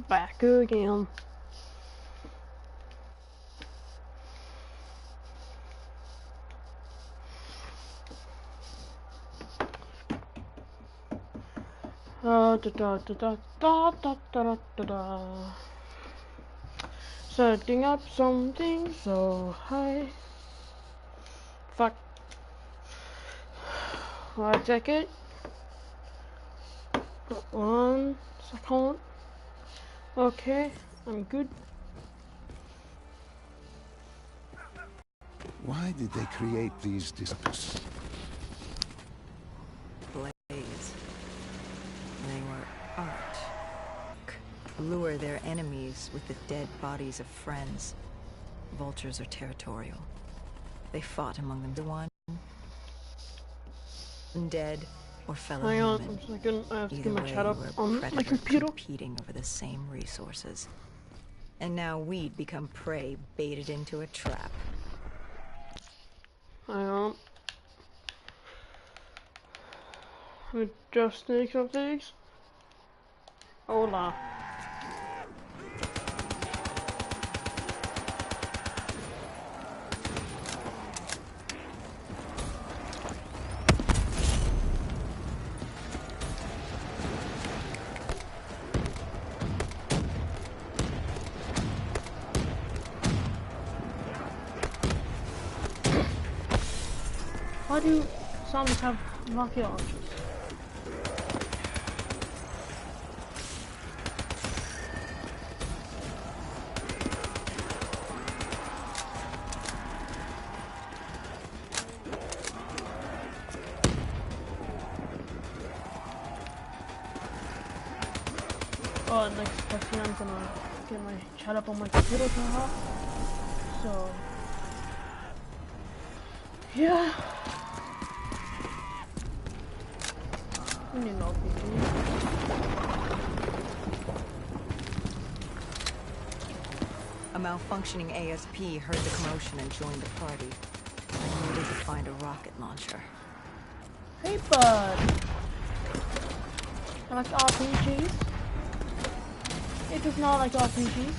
Back again. Da da da da da da da da da. Setting up something so high. Fuck. I check it. 1 second. Okay, I'm good. Why did they create these disasters? Blades. They were art. Lure their enemies with the dead bodies of friends. Vultures are territorial. They fought among them. The one dead or fellow Hang on, human. I'm second. I have to Either get my way, chat up we're on my computer. competing over the same resources. And now we'd become prey baited into a trap. Hang on. Adjusting some things. Hola. Why do zombies have rocket launchers? Oh, next question, I'm gonna get my chat up on my computer somehow. So, yeah. We need no RPG. A malfunctioning ASP heard the commotion and joined the party. I needed to find a rocket launcher. Hey, bud. I like RPGs. It does not like RPGs.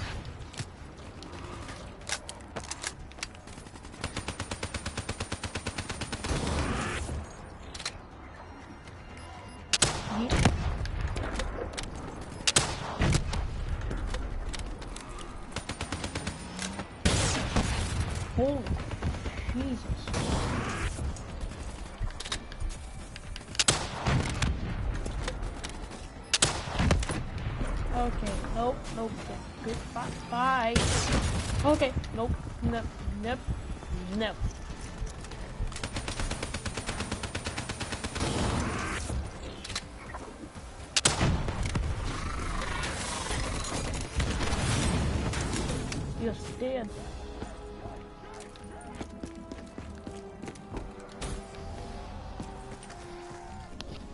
Holy Jesus. Okay, nope, nope, good, bye. Okay, nope, nope, nope, nope. You're dead.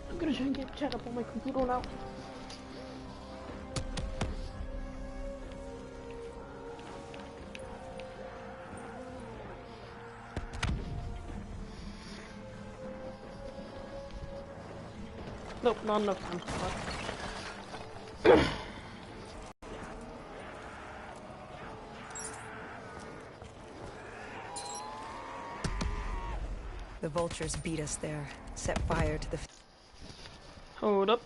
I'm gonna try and get chat up on my computer now. Nope, not enough time. The vultures beat us there, set fire to the... Hold up.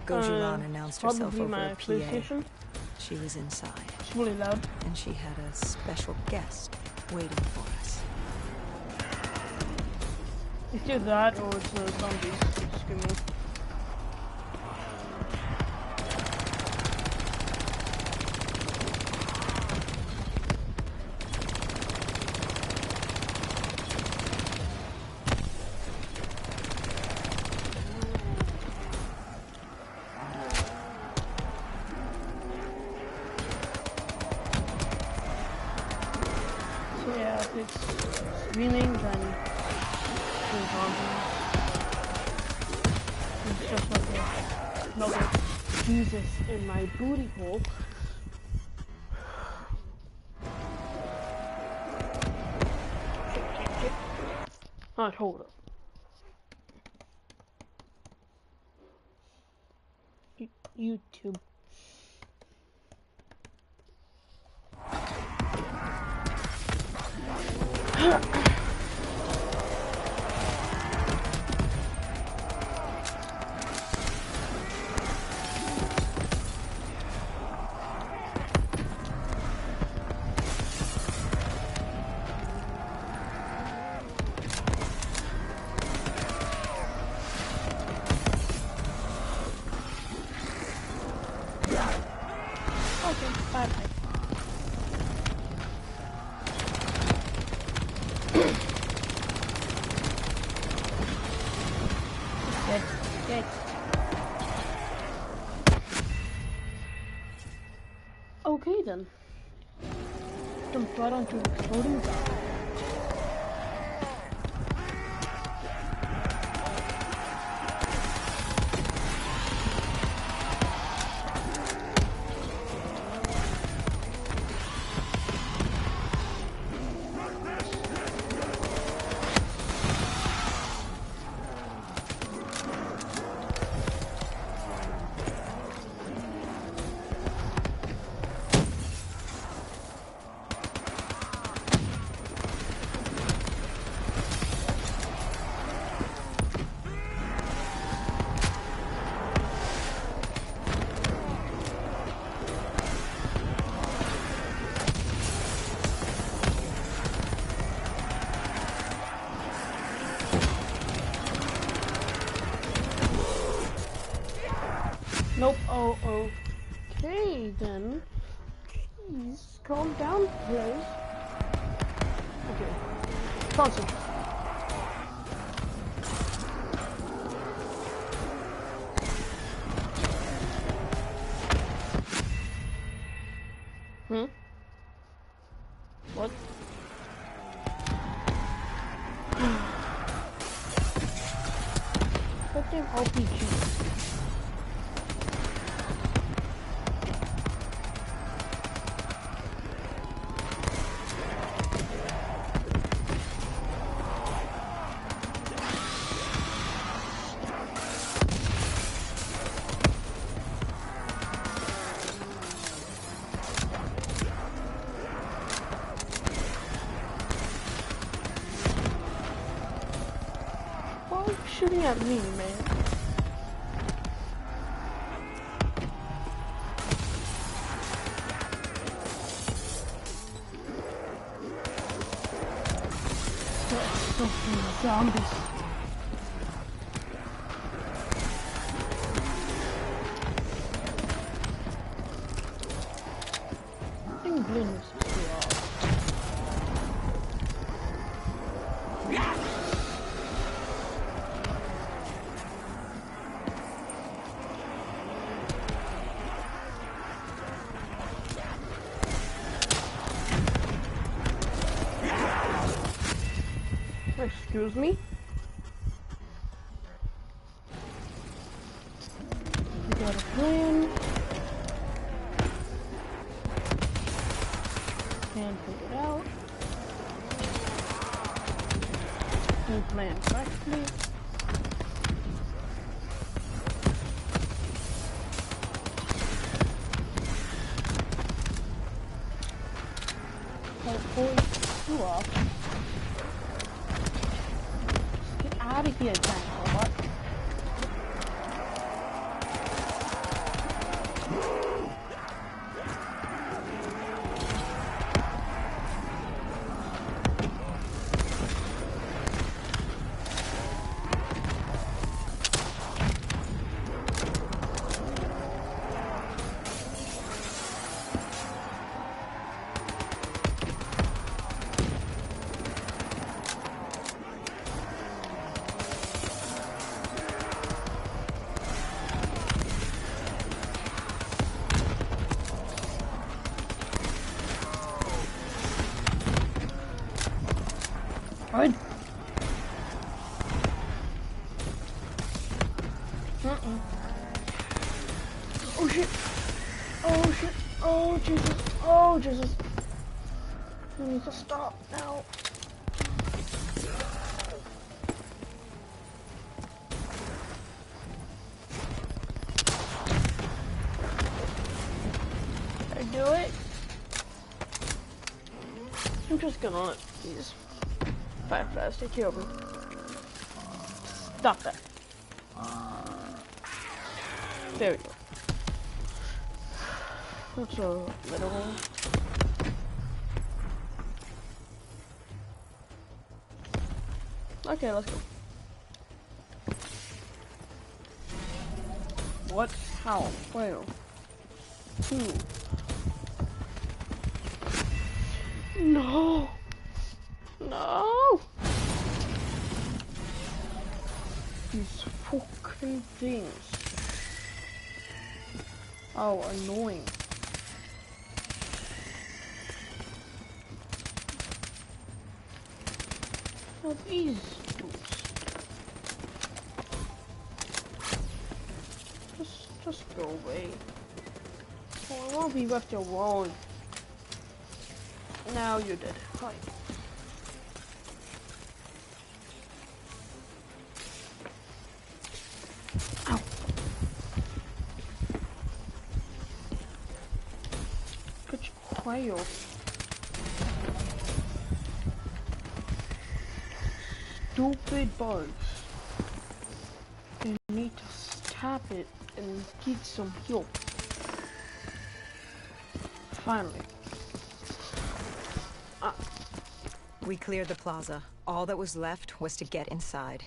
Gojulan announced herself Probably over my a PA. PlayStation. She was inside, It's really loud. and she had a special guest waiting for us. It's either that or it's zombies screaming. So yeah, if it's screaming, then it's zombies. It's just like another Jesus in my booty hole. Alright, hold up. YouTube. Okay, bye-bye. Good. Okay then. Jump right onto exploding guy. Nope. Oh, okay then. Please calm down, please. Okay. Concentrate. What? Goddamn RPG. Why are you shooting at me, man? Fucking zombies. England is excuse me? We got a plan. Can figure it out. We plan correctly. Pull you off. Get out of here, giant robot. Good. Oh shit. Oh shit. Oh Jesus. Oh Jesus. You need to stop now. just gonna let these fireflies take care of me. Stop that. There we go. That's a little one. Okay, let's go. What? How? Where? Who? No! No! These fucking things. Oh, annoying. Oh, these dudes. Just go away. Oh, I won't be left alone. Now you're dead. Hi. Ow. Good quail. Stupid bugs. You need to stop it and get some help. Finally. We cleared the plaza. All that was left was to get inside.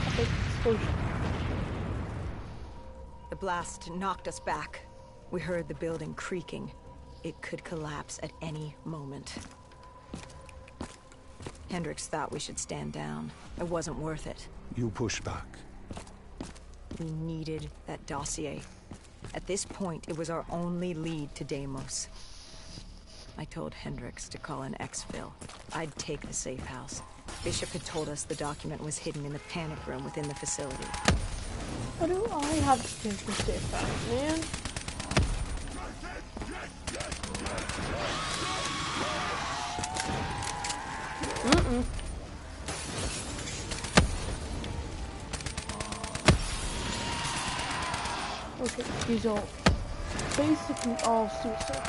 Okay, explosion. The blast knocked us back. We heard the building creaking. It could collapse at any moment. Hendricks thought we should stand down. It wasn't worth it. You push back. We needed that dossier. At this point, it was our only lead to Deimos. I told Hendricks to call in exfil. I'd take the safe house. Bishop had told us the document was hidden in the panic room within the facility. Why do I have to take the safe house, man? Okay, these are basically all suicide.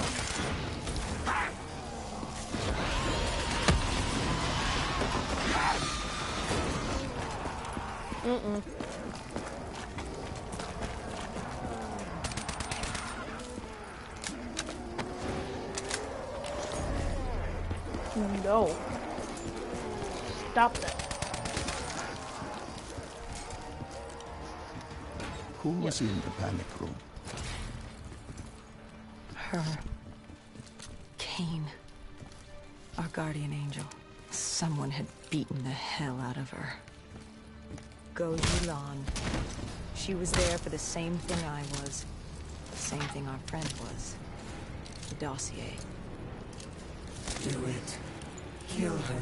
No. Stop that. Who was in the panic room? Her. Kane. Our guardian angel. Someone had beaten the hell out of her. Go Yulan. She was there for the same thing I was. The same thing our friend was. The dossier. Do it. Kill her.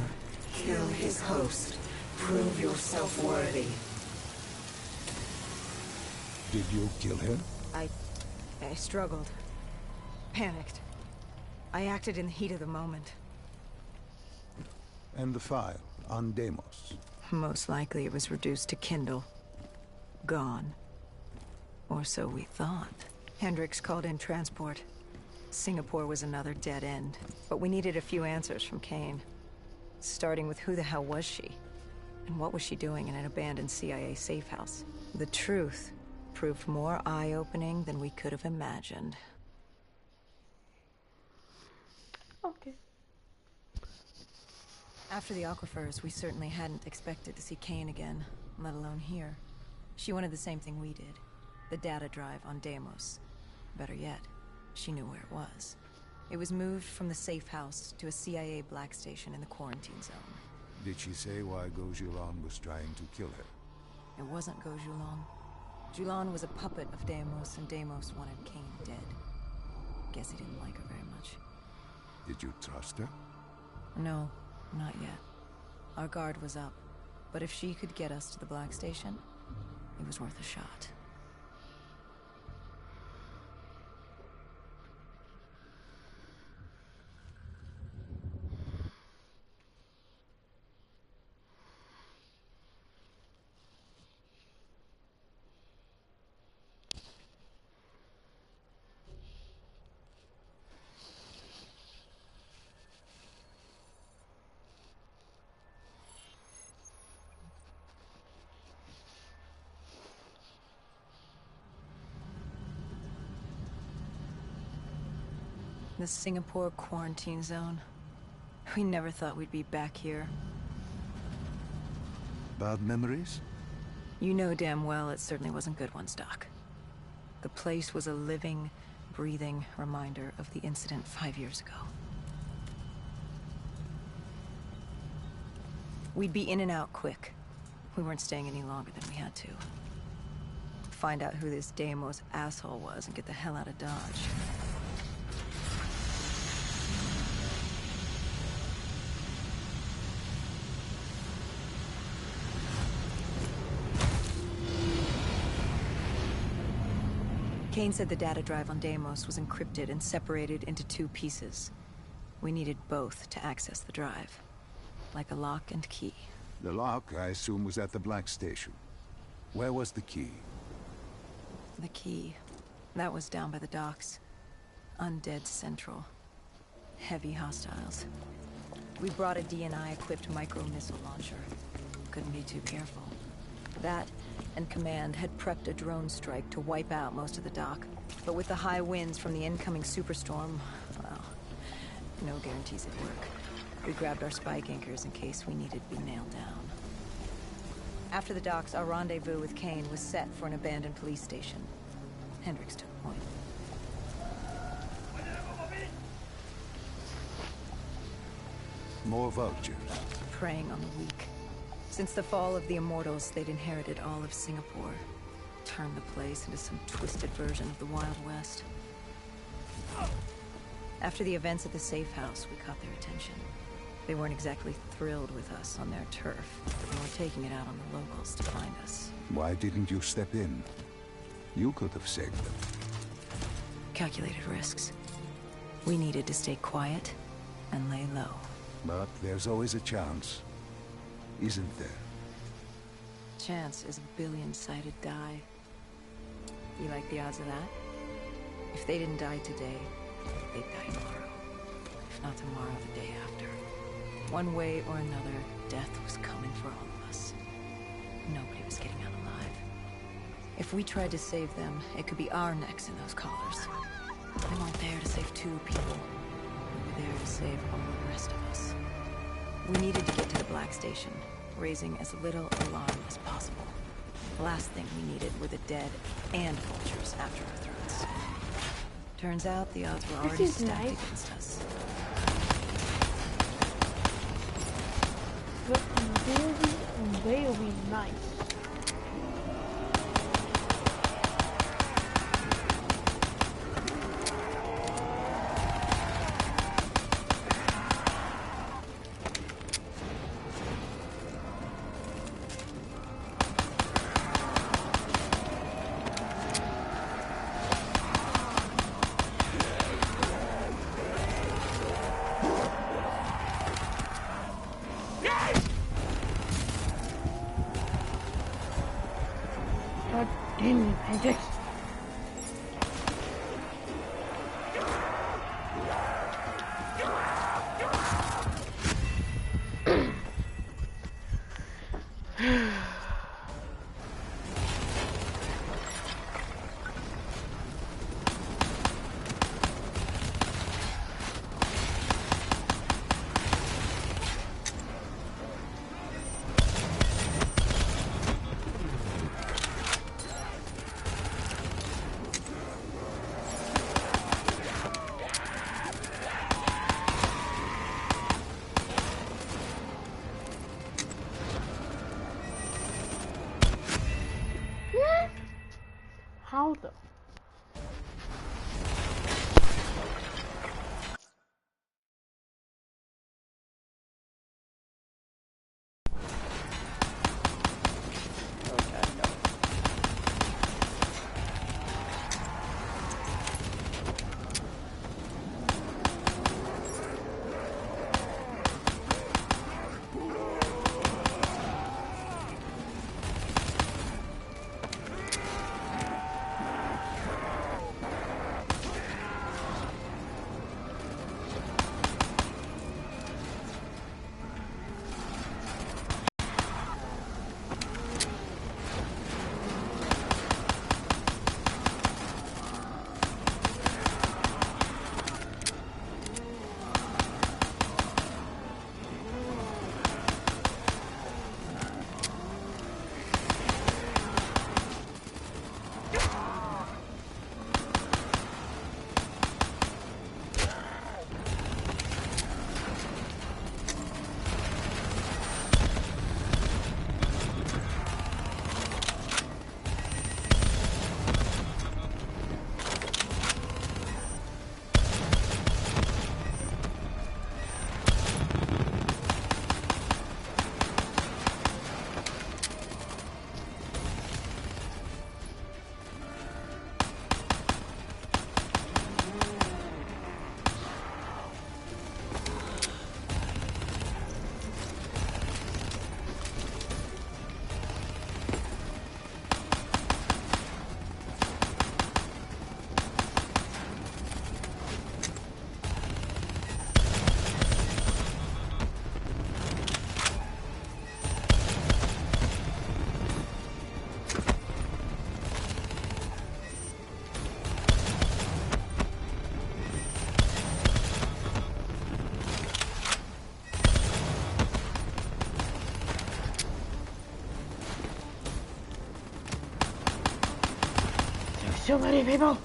Kill his host. Prove yourself worthy. Did you kill him? I struggled. Panicked. I acted in the heat of the moment. And the file on Deimos? Most likely it was reduced to Kindle. Gone. Or so we thought. Hendricks called in transport. Singapore was another dead end. But we needed a few answers from Kane. Starting with who the hell was she? And what was she doing in an abandoned CIA safe house? The truth proved more eye-opening than we could have imagined. Okay. After the aquifers, we certainly hadn't expected to see Kane again, let alone here. She wanted the same thing we did. The data drive on Deimos. Better yet, she knew where it was. It was moved from the safe house to a CIA black station in the quarantine zone. Did she say why Gojulan was trying to kill her? It wasn't Gojulan. Julan was a puppet of Deimos, and Deimos wanted Kane dead. Guess he didn't like her very much. Did you trust her? No, not yet. Our guard was up, but if she could get us to the black station, it was worth a shot. The Singapore quarantine zone. We never thought we'd be back here. Bad memories? You know damn well it certainly wasn't good ones, Doc. The place was a living, breathing reminder of the incident 5 years ago. We'd be in and out quick. We weren't staying any longer than we had to. Find out who this Deimos asshole was and get the hell out of Dodge. Kane said the data drive on Deimos was encrypted and separated into 2 pieces. We needed both to access the drive. Like a lock and key. The lock, I assume, was at the Black Station. Where was the key? The key. That was down by the docks. Undead Central. Heavy hostiles. We brought a DNI-equipped micro-missile launcher. Couldn't be too careful. That, and Command had prepped a drone strike to wipe out most of the dock. But with the high winds from the incoming superstorm, well, no guarantees it'd work. We grabbed our spike anchors in case we needed to be nailed down. After the docks, our rendezvous with Kane was set for an abandoned police station. Hendricks took point. More vultures. Preying on the weak. Since the fall of the Immortals, they'd inherited all of Singapore. Turned the place into some twisted version of the Wild West. After the events at the safe house, we caught their attention. They weren't exactly thrilled with us on their turf, but they were taking it out on the locals to find us. Why didn't you step in? You could have saved them. Calculated risks. We needed to stay quiet and lay low. But there's always a chance, isn't there? Chance is a billion-sided die. You like the odds of that? If they didn't die today, they'd die tomorrow. If not tomorrow, the day after. One way or another, death was coming for all of us. Nobody was getting out alive. If we tried to save them, it could be our necks in those collars. They weren't there to save 2 people. They were there to save all the rest of us. We needed to get to the Black Station, raising as little alarm as possible. The last thing we needed were the dead and vultures after our throats. Turns out the odds were already stacked against us. But they'll be nice. God damn you, Hendricks. How the? too many people.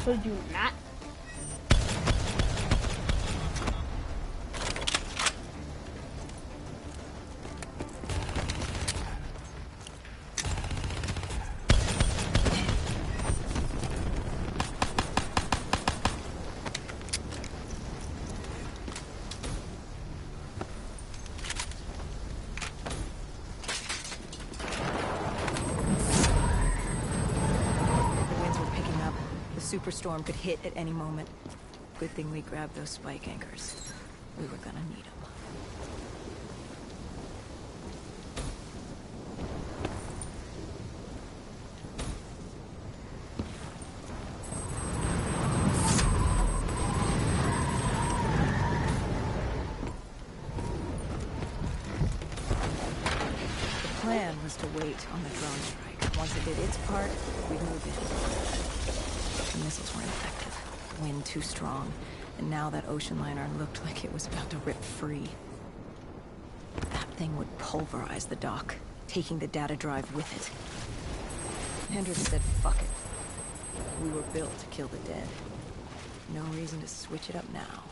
Could you not? Superstorm could hit at any moment. Good thing we grabbed those spike anchors. We were gonna need them. The plan was to wait on the drone strike. Once it did its part, we'd move in. The missiles weren't effective. Wind too strong. And now that ocean liner looked like it was about to rip free. That thing would pulverize the dock, taking the data drive with it. Hendricks said, fuck it. We were built to kill the dead. No reason to switch it up now.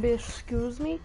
Excuse me?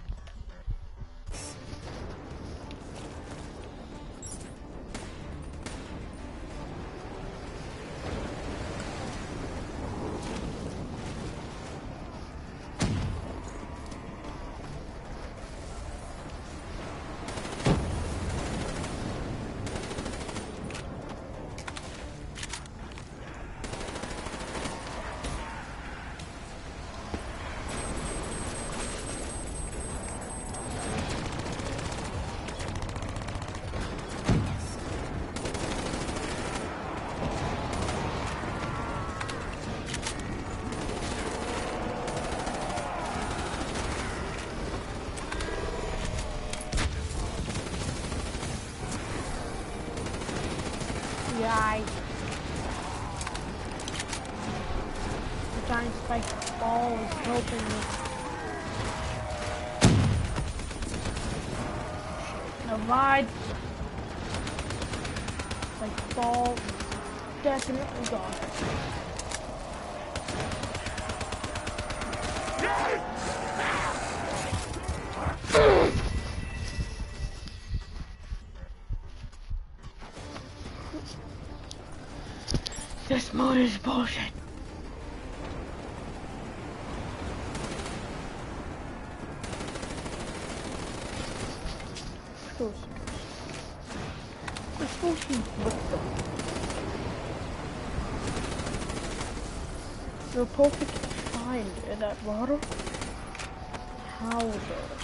Yikes. The giant spike ball is helping me. Divide. Spike ball. Definitely gone. This mod is bullshit. We're supposed to whip them. They're perfect to find in that water. How though?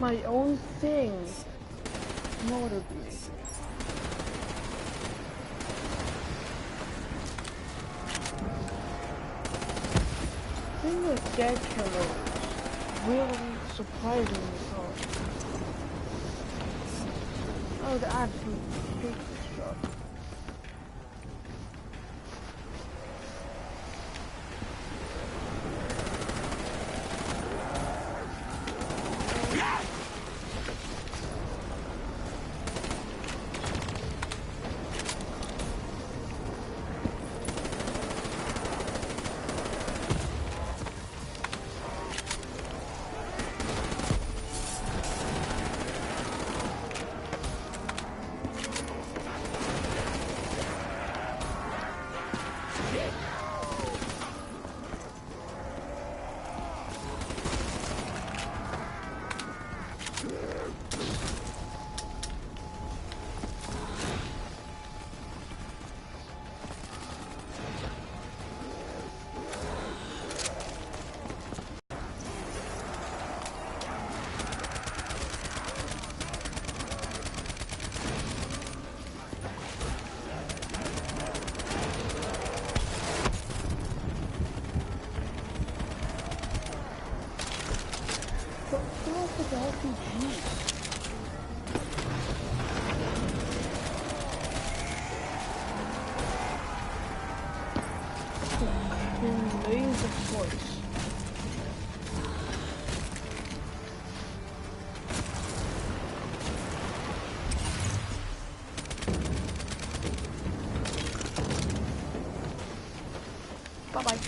My own thing. No what it'd be. Being a dead killer really surprising me. I would absolutely hate this job. Laser force. Bye-bye.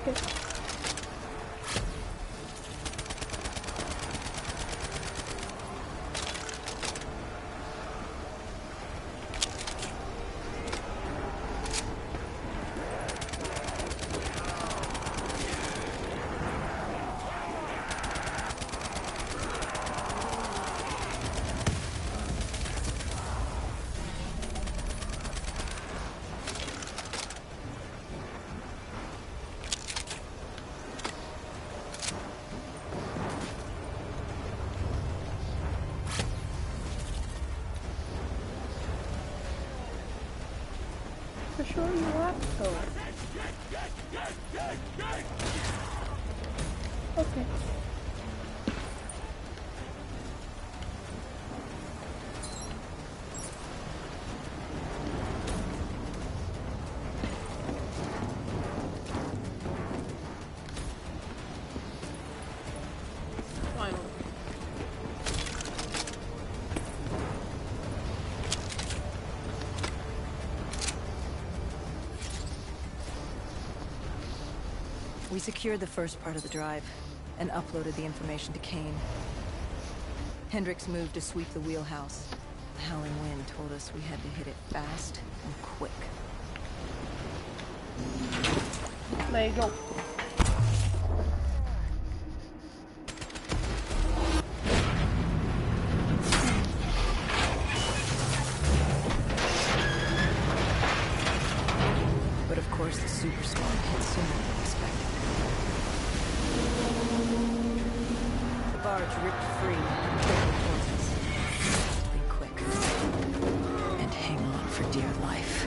Okay. For sure you have to. Okay. Finally. We secured the first part of the drive and uploaded the information to Kane. Hendricks moved to sweep the wheelhouse. The howling wind told us we had to hit it fast and quick. There you go. But of course, the superstorm hit sooner than expected. The barge ripped free and pulled towards us. Be quick. And hang on for dear life.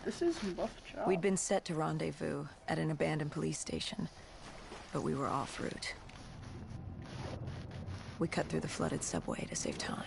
This is a rough job. We'd been set to rendezvous at an abandoned police station, but we were off route. We cut through the flooded subway to save time.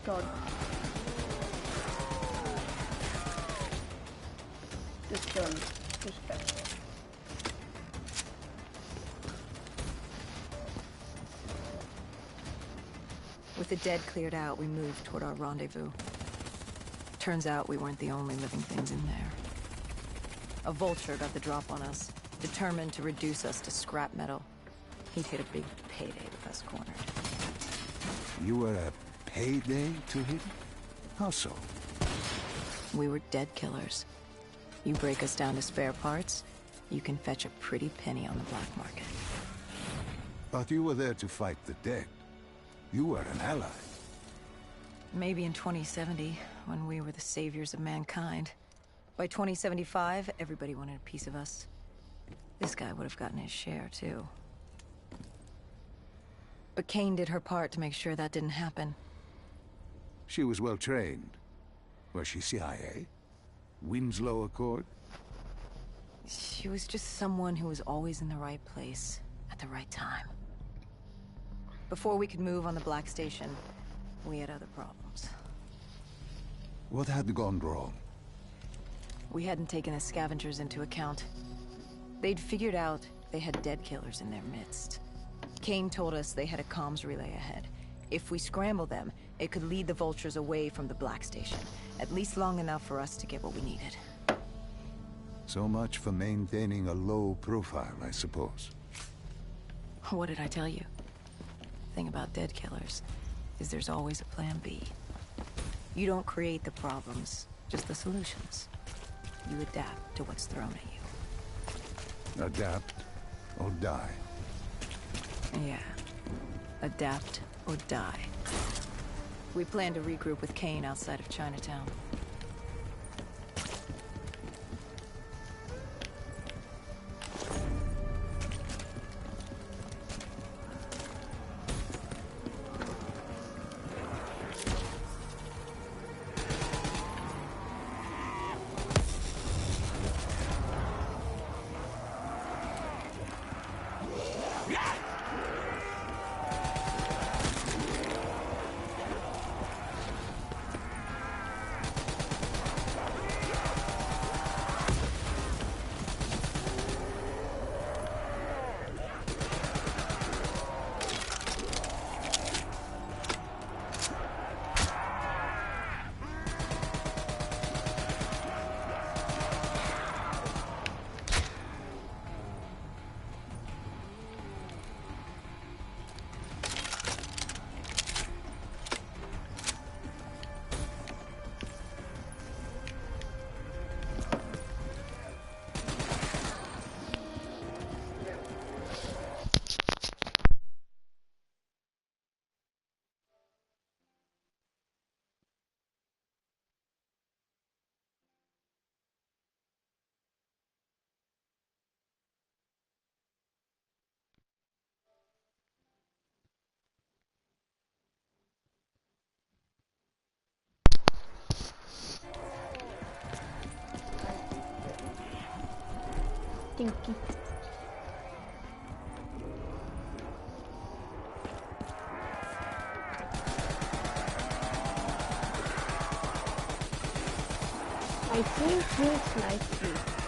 God. This gun. Just go. With the dead cleared out, we moved toward our rendezvous. Turns out we weren't the only living things in there. A vulture got the drop on us, determined to reduce us to scrap metal. He'd hit a big payday with us cornered. You were a payday to him? How so? We were dead killers. You break us down to spare parts, you can fetch a pretty penny on the black market. But you were there to fight the dead. You were an ally. Maybe in 2070, when we were the saviors of mankind. By 2075, everybody wanted a piece of us. This guy would have gotten his share, too. But Kane did her part to make sure that didn't happen. She was well trained. Was she CIA? Winslow Accord? She was just someone who was always in the right place, at the right time. Before we could move on the Black Station, we had other problems. What had gone wrong? We hadn't taken the scavengers into account. They'd figured out they had dead killers in their midst. Kane told us they had a comms relay ahead. If we scrambled them, it could lead the vultures away from the Black Station, at least long enough for us to get what we needed. So much for maintaining a low profile, I suppose. What did I tell you? The thing about dead killers is there's always a plan B. You don't create the problems, just the solutions. You adapt to what's thrown at you. Adapt or die. Yeah. Adapt or die. We plan to regroup with Kane outside of Chinatown. Stinky. I think he's nicely.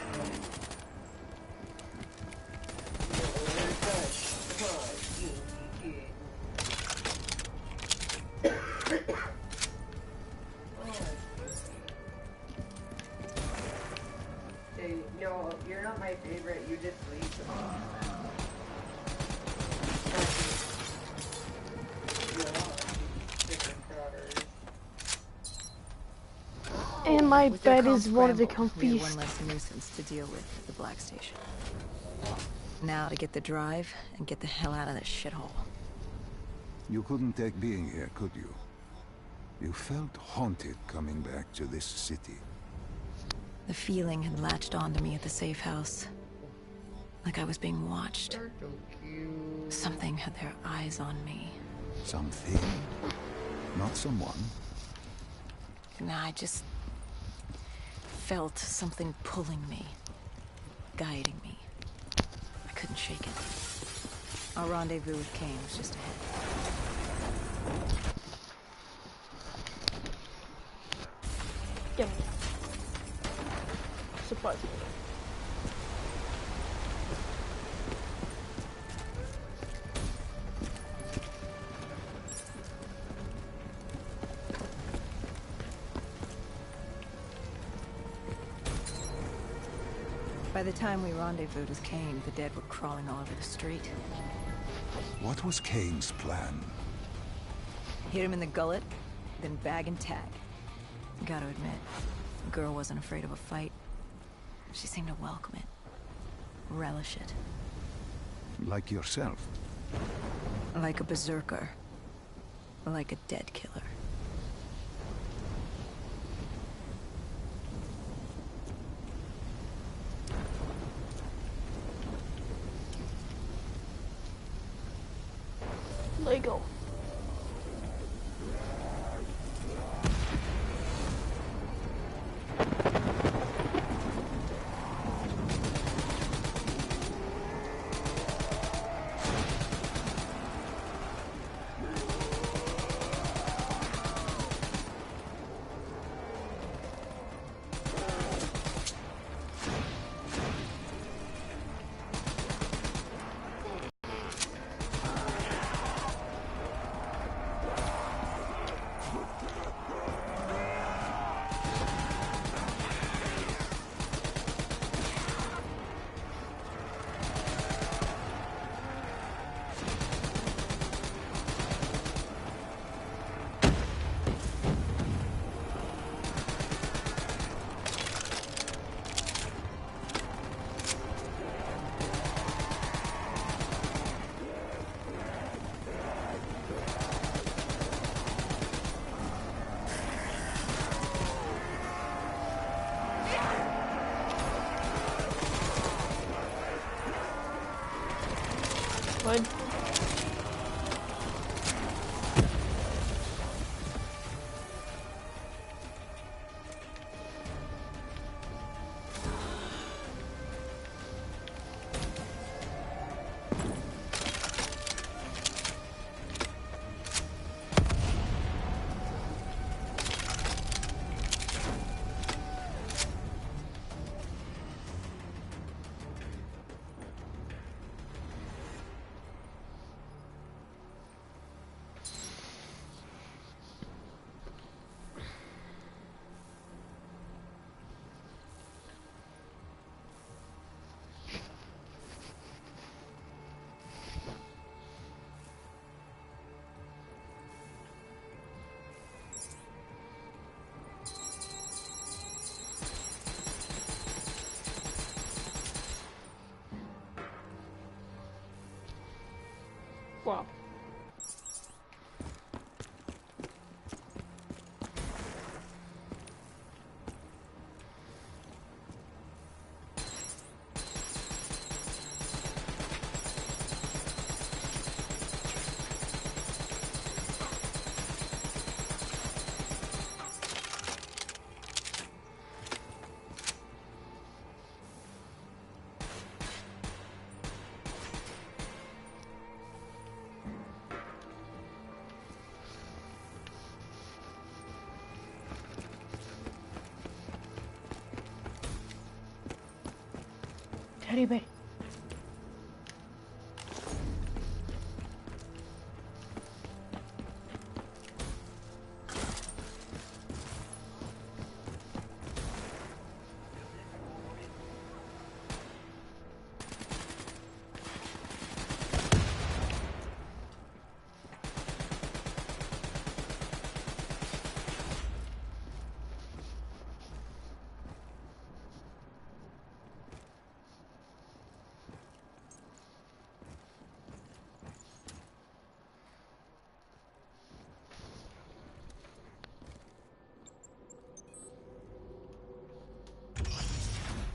No, you're not my favorite. You just leave them. And my With their bed is one of the scramble, we had comfiest. one less nuisance to deal with at the Black Station. Now to get the drive and get the hell out of this shithole. You couldn't take being here, could you? You felt haunted coming back to this city. The feeling had latched onto me at the safe house. Like I was being watched. Something had their eyes on me. Something, not someone. And I just felt something pulling me, guiding me. I couldn't shake it. Our rendezvous with Kane was just ahead. getting surprisingly. By the time we rendezvoused with Kane, the dead were crawling all over the street. What was Kane's plan? Hit him in the gullet, then bag and tag. Gotta admit, the girl wasn't afraid of a fight. She seemed to welcome it. Relish it. Like yourself? Like a berserker. Like a dead killer. Lego. Good. Wow. Teddy bear.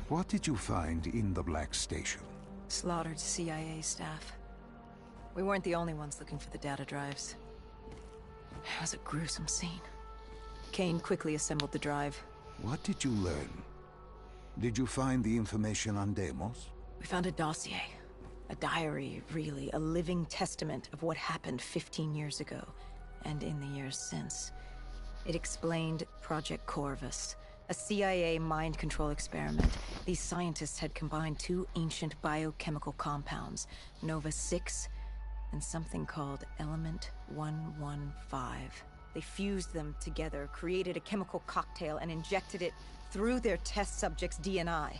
What did you find in the Black Station? Slaughtered CIA staff. We weren't the only ones looking for the data drives. It was a gruesome scene. Kane quickly assembled the drive. What did you learn? Did you find the information on Deimos? We found a dossier. A diary, really. A living testament of what happened 15 years ago, and in the years since. It explained Project Corvus, A CIA mind control experiment. These scientists had combined two ancient biochemical compounds, Nova-6 and something called Element 115. They fused them together, created a chemical cocktail, and injected it through their test subjects' DNI.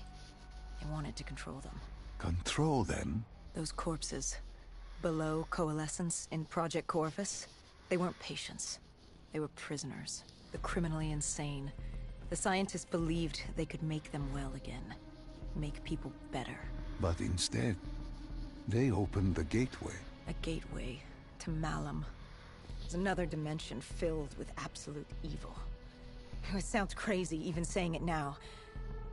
They wanted to control them. Control them? Those corpses, below coalescence in Project Corvus, they weren't patients. They were prisoners, the criminally insane. The scientists believed they could make them well again, make people better. But instead, they opened the gateway. A gateway to Malum. It's another dimension filled with absolute evil. It sounds crazy even saying it now,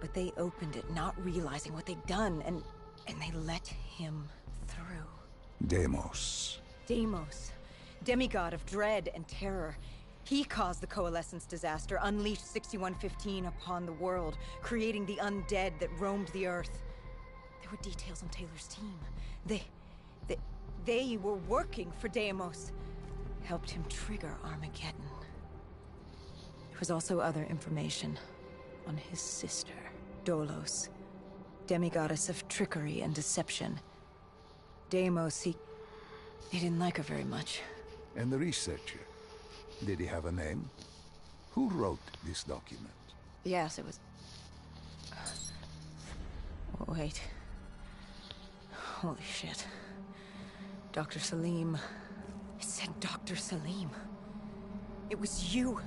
but they opened it not realizing what they'd done, and they let him through. Deimos. Deimos, demigod of dread and terror. He caused the Coalescence disaster, unleashed 6115 upon the world, creating the undead that roamed the Earth. There were details on Taylor's team. They were working for Deimos. Helped him trigger Armageddon. There was also other information on his sister, Dolos, demigoddess of trickery and deception. Deimos, he didn't like her very much. And the researcher? Did he have a name? Who wrote this document? Yes, it was... Wait. Holy shit. Dr. Salim. It said Dr. Salim. It was you.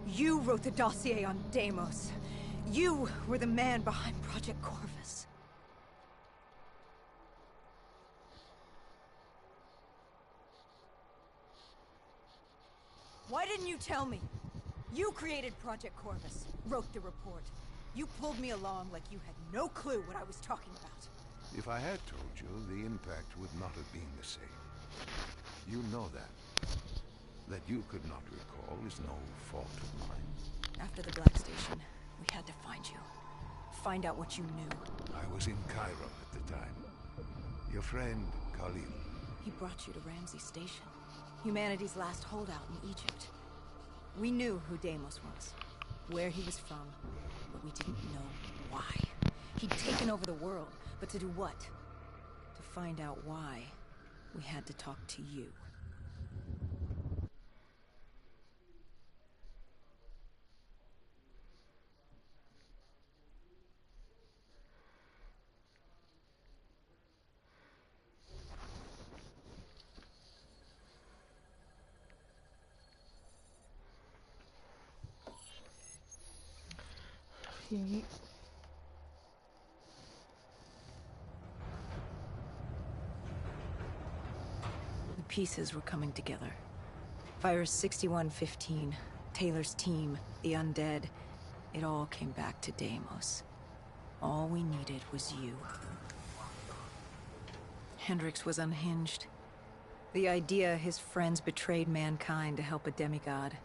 You wrote the dossier on Deimos. You were the man behind Project Corvus. Why didn't you tell me? You created Project Corvus, wrote the report. You pulled me along like you had no clue what I was talking about. If I had told you, the impact would not have been the same. You know that. That you could not recall is no fault of mine. After the Black Station, we had to find you. Find out what you knew. I was in Cairo at the time. Your friend, Khalil. He brought you to Ramsey Station. Humanity's last holdout in Egypt. We knew who Deimos was, where he was from, but we didn't know why. He'd taken over the world, but to do what? To find out why, we had to talk to you. Yeet. The pieces were coming together. Virus 6115, Taylor's team, the undead. It all came back to Deimos. All we needed was you. Hendricks was unhinged. The idea his friends betrayed mankind to help a demigod.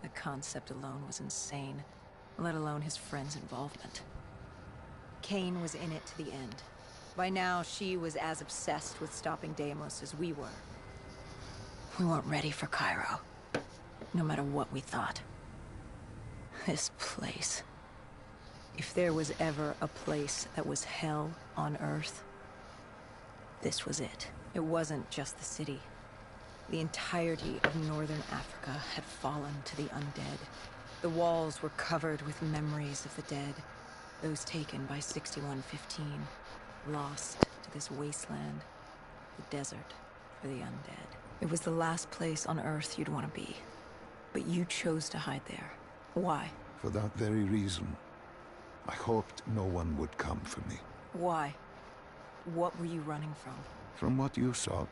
The concept alone was insane, let alone his friend's involvement. Kane was in it to the end. By now, she was as obsessed with stopping Deimos as we were. We weren't ready for Cairo, no matter what we thought. This place. If there was ever a place that was hell on Earth, this was it. It wasn't just the city. The entirety of northern Africa had fallen to the undead. The walls were covered with memories of the dead, those taken by 6115, lost to this wasteland, the desert for the undead. It was the last place on Earth you'd want to be, but you chose to hide there. Why? For that very reason. I hoped no one would come for me. Why? What were you running from? From what you sought,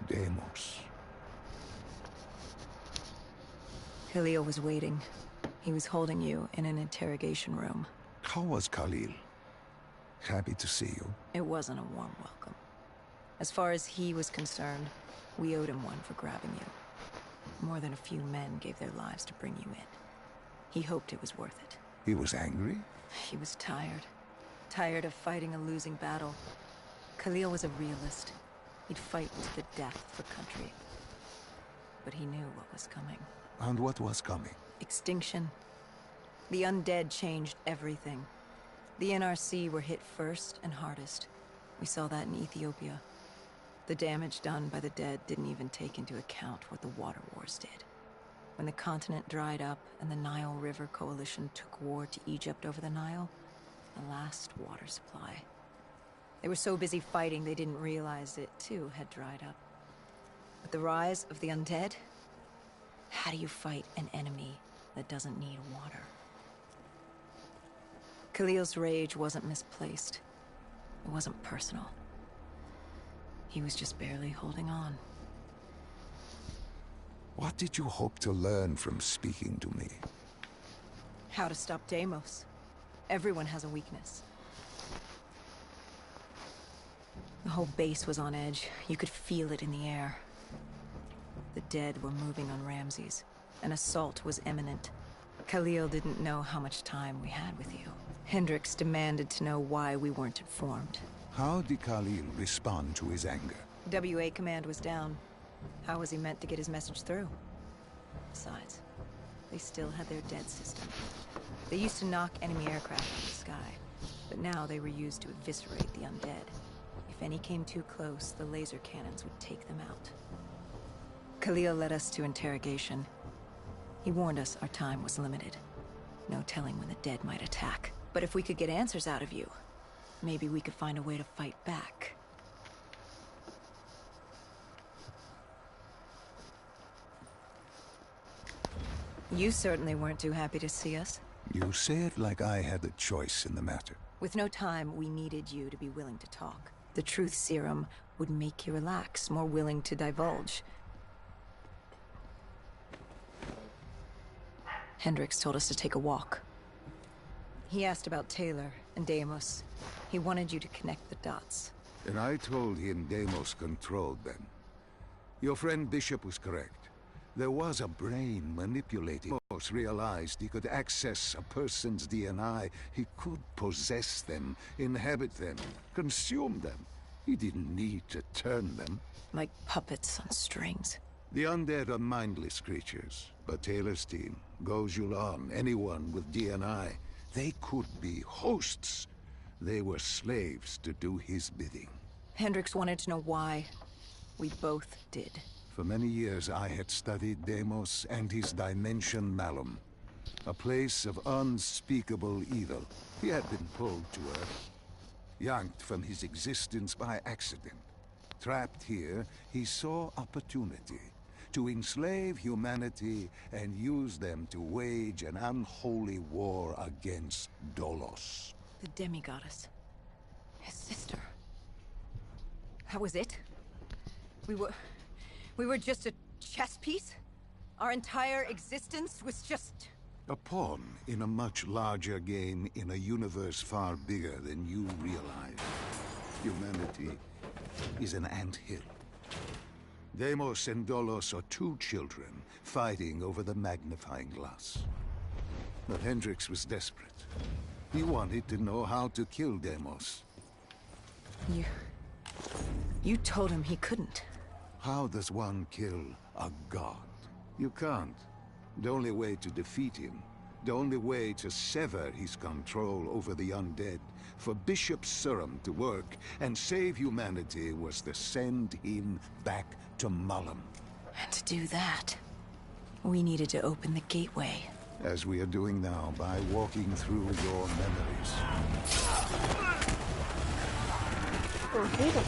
Deimos. Khalil was waiting. He was holding you in an interrogation room. How was Khalil? Happy to see you. It wasn't a warm welcome. As far as he was concerned, we owed him one for grabbing you. More than a few men gave their lives to bring you in. He hoped it was worth it. He was angry? He was tired. Tired of fighting a losing battle. Khalil was a realist. He'd fight to the death for country. But he knew what was coming. And what was coming? Extinction. The undead changed everything. The NRC were hit first and hardest. We saw that in Ethiopia. The damage done by the dead didn't even take into account what the water wars did. When the continent dried up and the Nile River Coalition took war to Egypt over the Nile, the last water supply. They were so busy fighting they didn't realize it too had dried up. With the rise of the undead, how do you fight an enemy that doesn't need water? Khalil's rage wasn't misplaced. It wasn't personal. He was just barely holding on. What did you hope to learn from speaking to me? How to stop Deimos. Everyone has a weakness. The whole base was on edge. You could feel it in the air. The dead were moving on Ramses. An assault was imminent. Khalil didn't know how much time we had with you. Hendricks demanded to know why we weren't informed. How did Khalil respond to his anger? WA command was down. How was he meant to get his message through? Besides, they still had their dead system. They used to knock enemy aircraft from the sky, but now they were used to eviscerate the undead. If any came too close, the laser cannons would take them out. Khalil led us to interrogation. He warned us our time was limited. No telling when the dead might attack. But if we could get answers out of you, maybe we could find a way to fight back. You certainly weren't too happy to see us. You say it like I had a choice in the matter. With no time, we needed you to be willing to talk. The truth serum would make you relax, more willing to divulge. Hendricks told us to take a walk. He asked about Taylor and Deimos. He wanted you to connect the dots. And I told him Deimos controlled them. Your friend Bishop was correct. There was a brain manipulating. Deimos realized he could access a person's DNA. He could possess them, inhabit them, consume them. He didn't need to turn them. Like puppets on strings. The undead are mindless creatures, but Taylor's team, Gojulan, anyone with DNI, they could be hosts. They were slaves to do his bidding. Hendricks wanted to know why. We both did. For many years I had studied Deimos and his dimension Malum, a place of unspeakable evil. He had been pulled to Earth, yanked from his existence by accident. Trapped here, he saw opportunity to enslave humanity and use them to wage an unholy war against Dolos. The demigoddess. His sister. That was it? We were just a chess piece? Our entire existence was just... A pawn in a much larger game in a universe far bigger than you realize. Humanity is an anthill. Deimos and Dolos are two children fighting over the magnifying glass. But Hendricks was desperate. He wanted to know how to kill Deimos. You told him he couldn't. How does one kill a god? You can't. The only way to defeat him, the only way to sever his control over the undead, for Bishop Surum to work and save humanity, was to send him back to Malum. And to do that, we needed to open the gateway. As we are doing now, by walking through your memories. Or Hazel.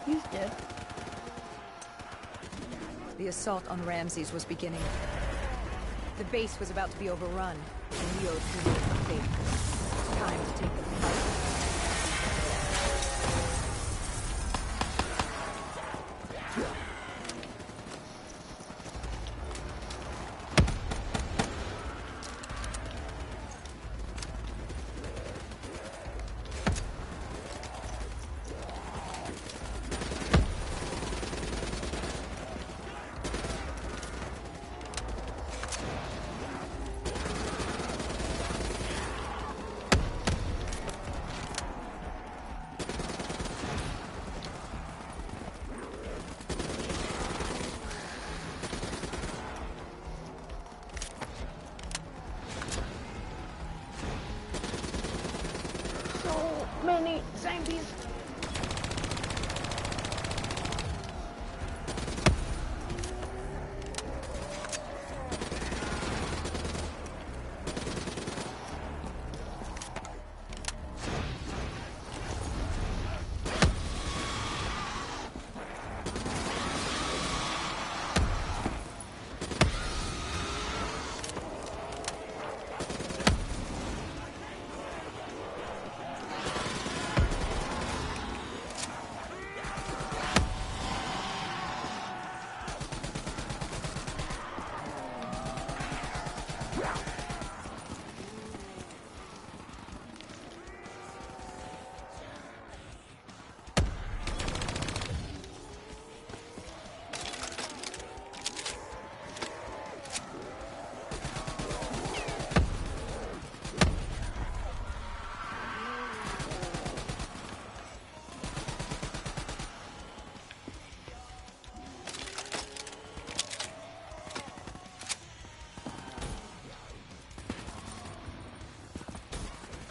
He's dead. The assault on Ramses was beginning. The base was about to be overrun, and we owed Khalil a favor. Time to take the fight. zombies.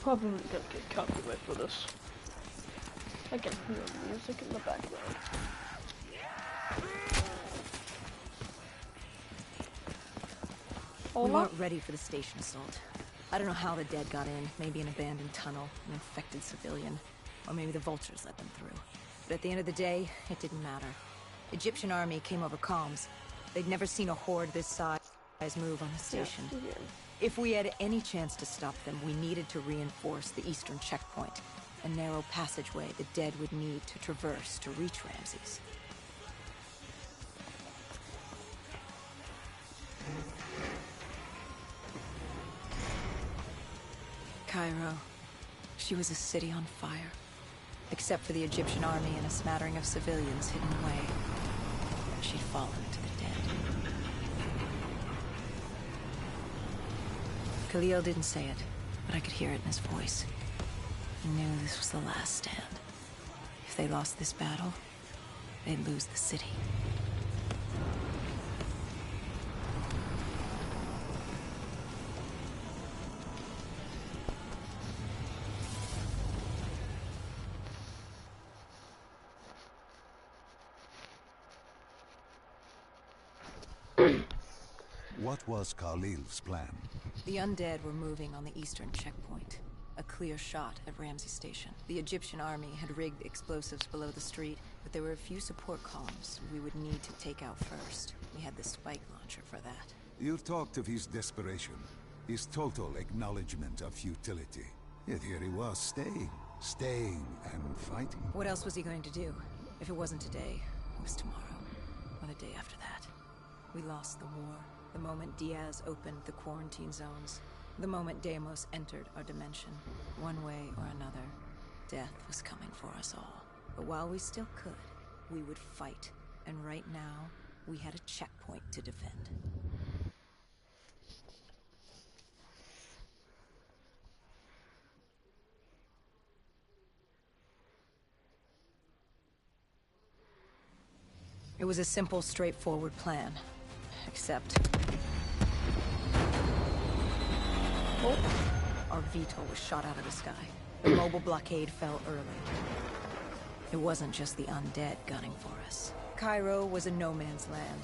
Probably gonna get copyright for this. I can hear music in the background. We weren't ready for the station assault. I don't know how the dead got in. Maybe an abandoned tunnel, an infected civilian, or maybe the vultures let them through. But at the end of the day, it didn't matter. Egyptian army came over comms. They'd never seen a horde this size move on the station. Yeah. If we had any chance to stop them, we needed to reinforce the eastern checkpoint, a narrow passageway the dead would need to traverse to reach Ramses. Cairo. She was a city on fire, except for the Egyptian army and a smattering of civilians hidden away. She'd fallen to the dead. Khalil didn't say it, but I could hear it in his voice. He knew this was the last stand. If they lost this battle, they'd lose the city. What was Khalil's plan? The undead were moving on the eastern checkpoint. A clear shot at Ramsey Station. The Egyptian army had rigged explosives below the street, but there were a few support columns we would need to take out first. We had the spike launcher for that. You talked of his desperation, his total acknowledgement of futility. Yet here he was, staying and fighting. What else was he going to do? If it wasn't today, it was tomorrow, or the day after that. We lost the war. The moment Diaz opened the quarantine zones, the moment Deimos entered our dimension, one way or another, death was coming for us all. But while we still could, we would fight. And right now, we had a checkpoint to defend. It was a simple, straightforward plan. Except... Oh. Our VTOL was shot out of the sky. The mobile blockade fell early. It wasn't just the undead gunning for us. Cairo was a no-man's land,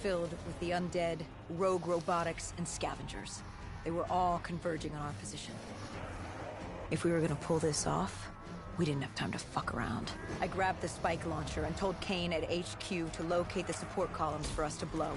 filled with the undead, rogue robotics, and scavengers. They were all converging on our position. If we were gonna pull this off, we didn't have time to fuck around. I grabbed the spike launcher and told Kane at HQ to locate the support columns for us to blow.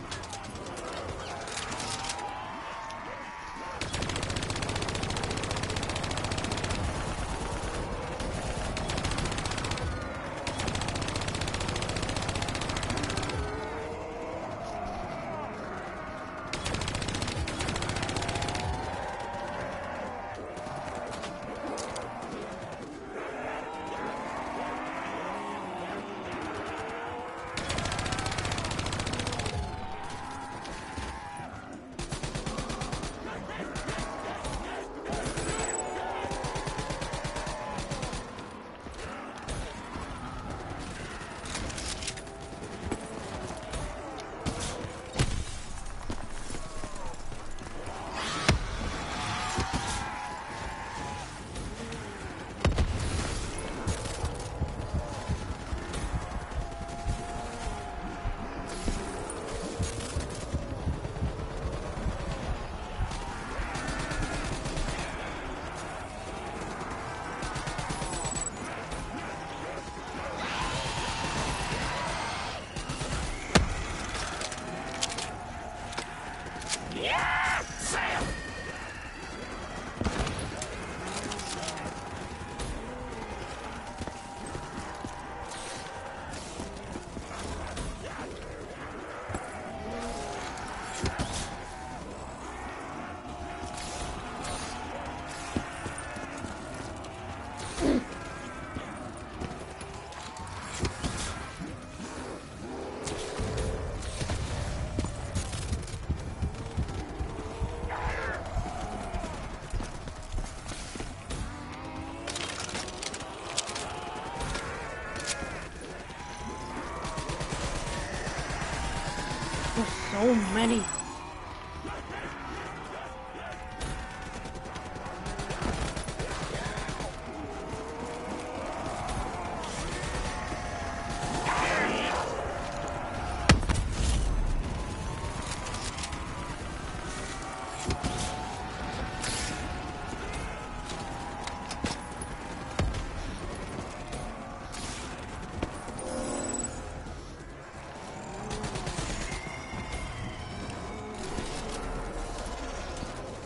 so many.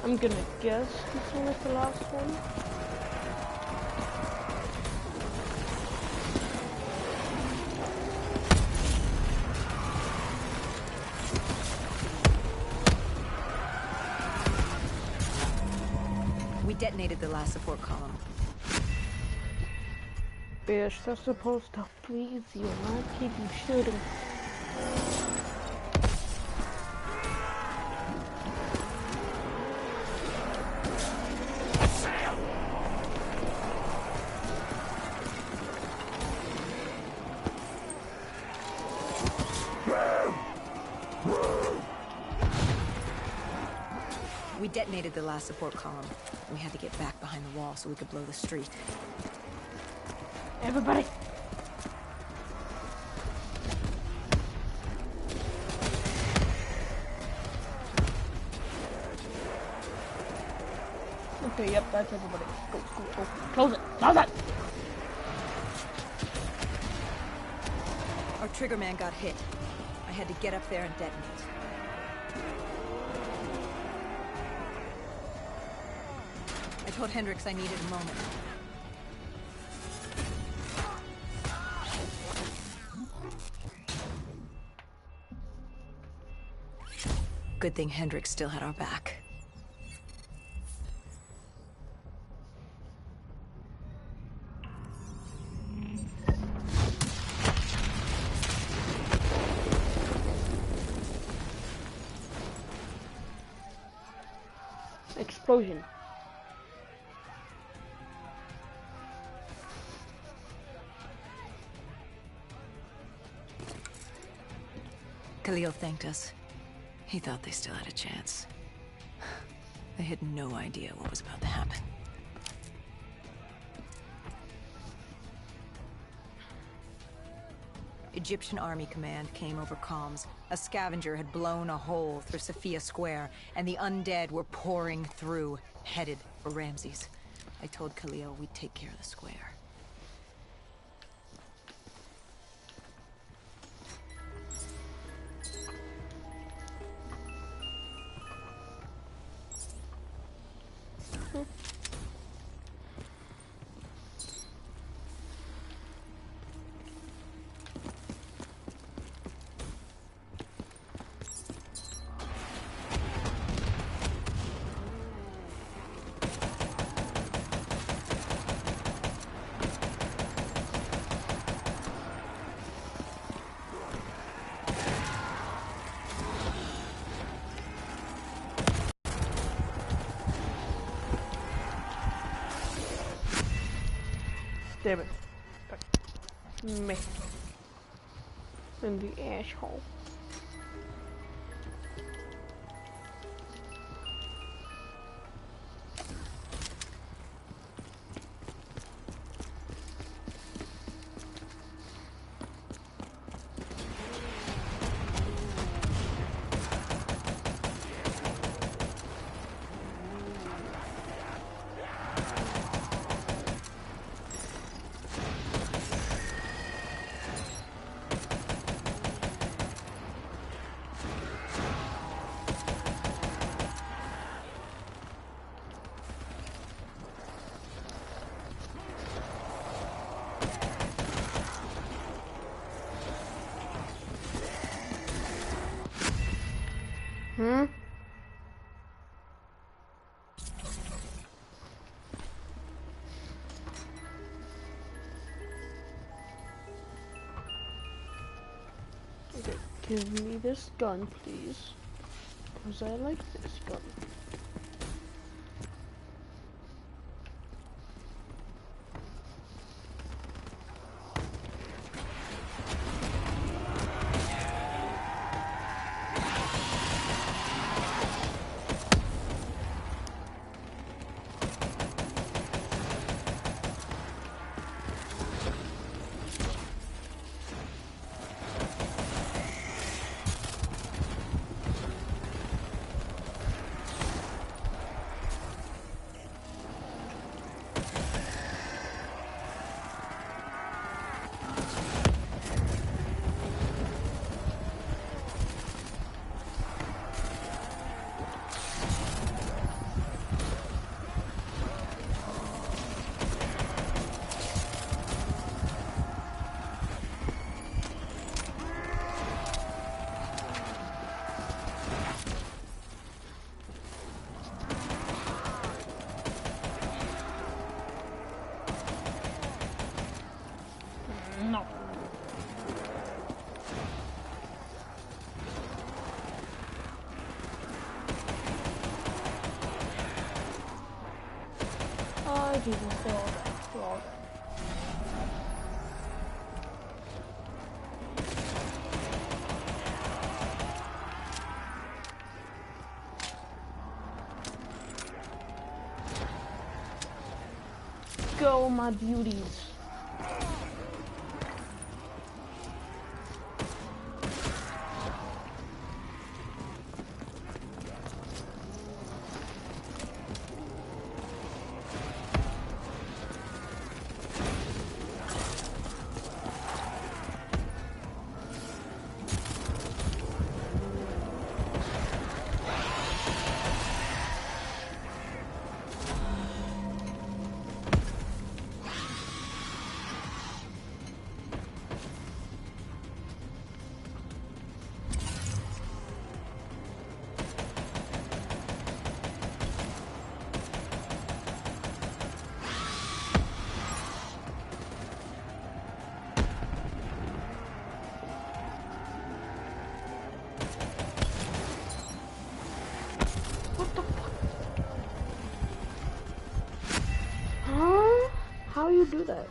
I'm gonna guess this one is the last one. We detonated the last support column. Bitch, that's supposed to please you, not keep you shooting. We detonated the last support column. We had to get back behind the wall so we could blow the street. Everybody! Okay, yep, that's everybody. Go, go, go. Close it! Close it! Our trigger man got hit. I had to get up there and detonate. I told Hendricks I needed a moment. Good thing Hendricks still had our back. Explosion. Khalil thanked us. He thought they still had a chance. They had no idea what was about to happen. Egyptian Army Command came over comms. A scavenger had blown a hole through Sophia Square, and the undead were pouring through, headed for Ramses. I told Khalil we'd take care of the square. Damn it. Me. In the asshole. Okay, give me this gun, please. Because I like this gun. Oh Jesus, they're all dead. They're all dead. Go, my beauties. What the fuck? Huh? How you do that?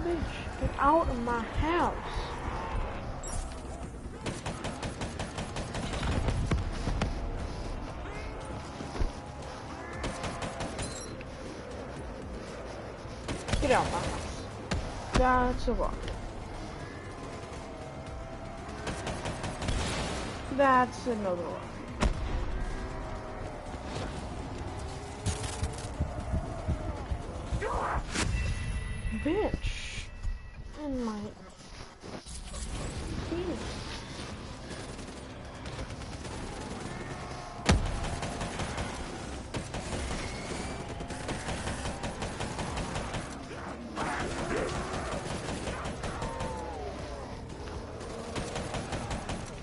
Bitch, get out of my house. Get out of my house. That's a rocket. That's another rocket. Bitch. In my penis.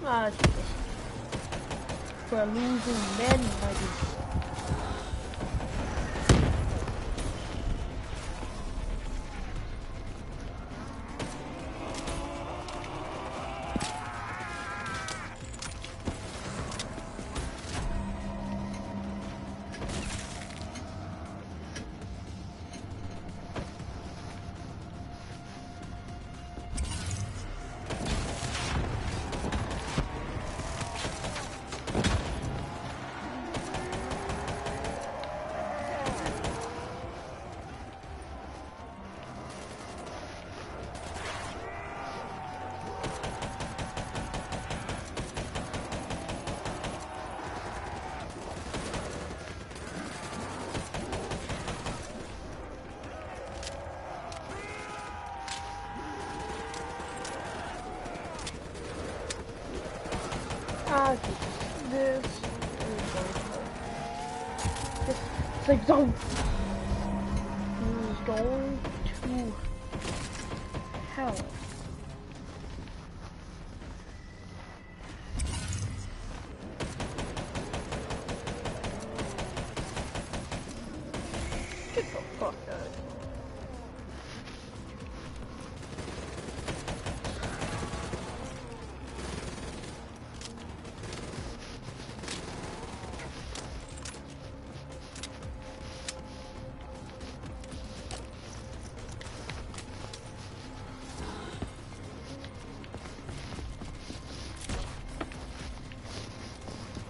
Ah, Jesus. We're losing men, buddy. Ah, Jesus. This is going to hurt. It's like, don't. This is going to hell. Get the fuck out of here.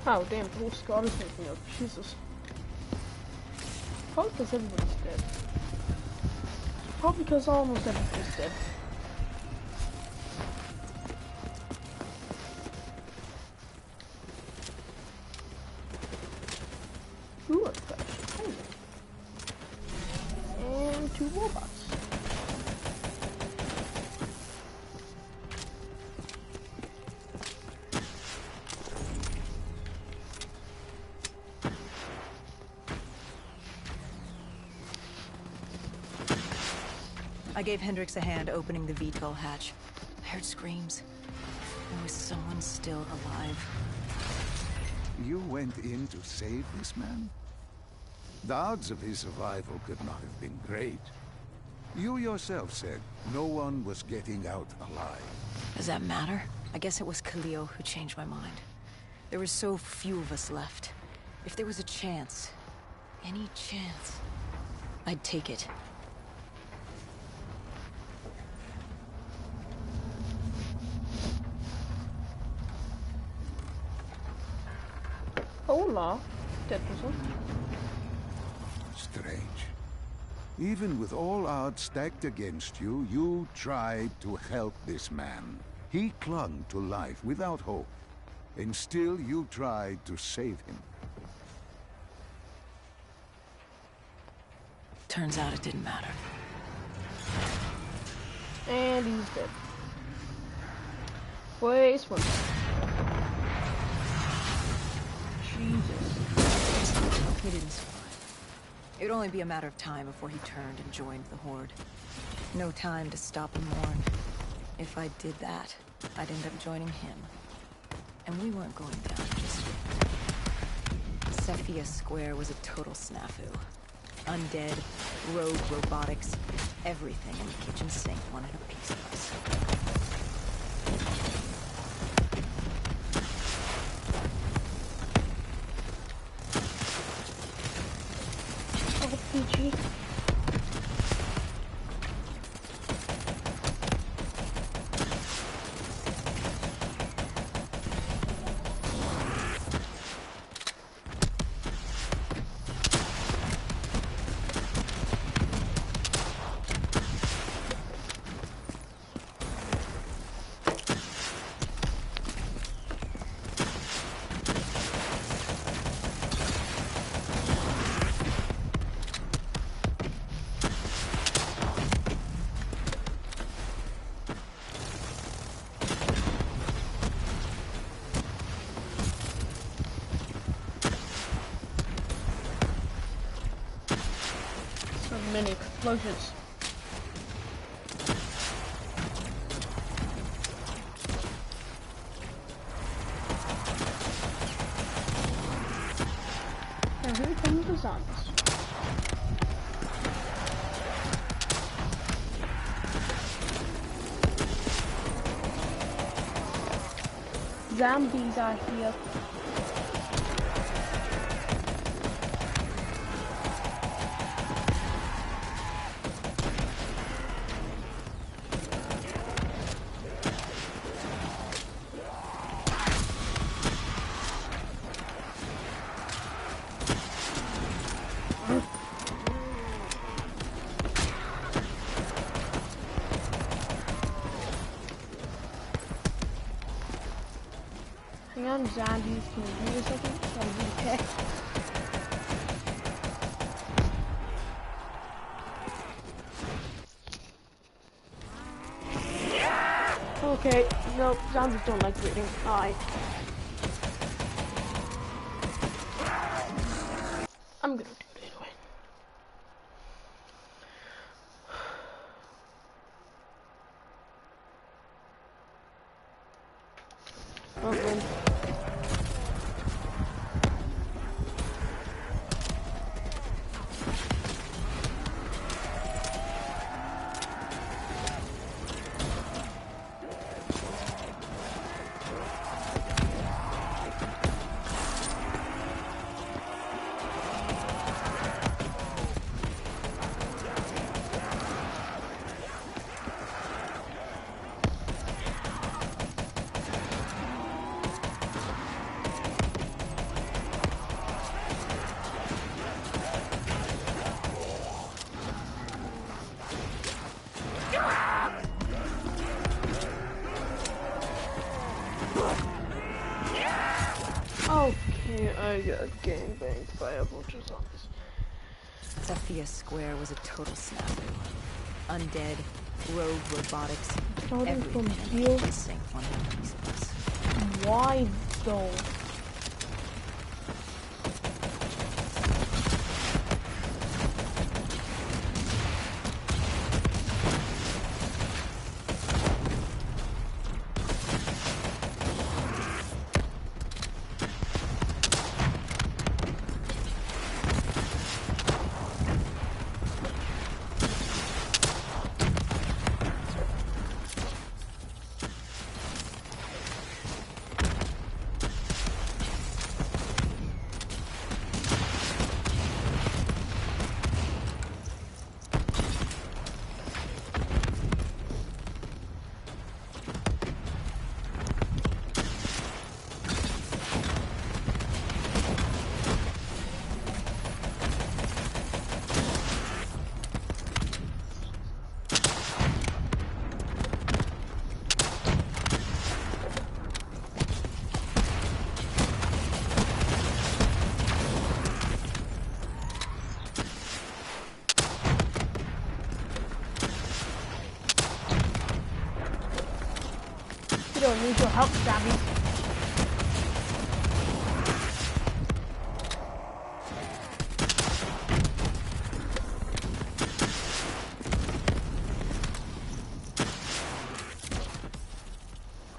Oh damn, the whole squad is making up. Jesus. Probably because everybody's dead. Probably because almost everybody's dead. Ooh, a fresh helmet. And 2 robots. I gave Hendrix a hand opening the VTOL hatch. I heard screams. There was someone still alive. You went in to save this man? The odds of his survival could not have been great. You yourself said no one was getting out alive. Does that matter? I guess it was Khalil who changed my mind. There were so few of us left. If there was a chance, any chance, I'd take it. Hola, dead person. Strange. Even with all odds stacked against you, you tried to help this man. He clung to life without hope, and still you tried to save him. Turns out it didn't matter. And he's dead. Waste one. Jesus. He didn't survive. It would only be a matter of time before he turned and joined the Horde. No time to stop and mourn. If I did that, I'd end up joining him. And we weren't going down just yet. Sophia Square was a total snafu. Undead, rogue robotics, everything in the kitchen sink wanted a piece of us. RPG. Many explosions. Now here come the zombies. Zombies are here. Hang on, zombies, can you give me a second? That'll be okay. Okay, no, zombies don't like breathing. Alright. I'm gonna do it anyway. Okay. Okay, I got gangbanged by a bunch of zombies. Sophia Square was a total snafu. Undead, rogue robotics, Starting from everything in the here. kitchen sink wanted a piece of us. Why though? Yo, need your help, Stabby.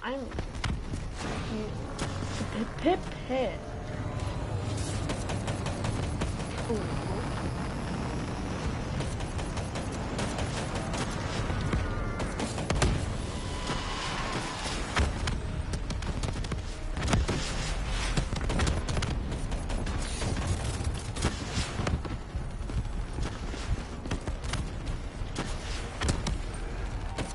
I'm pip.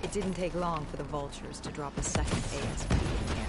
It didn't take long for the vultures to drop a second ASP in the area.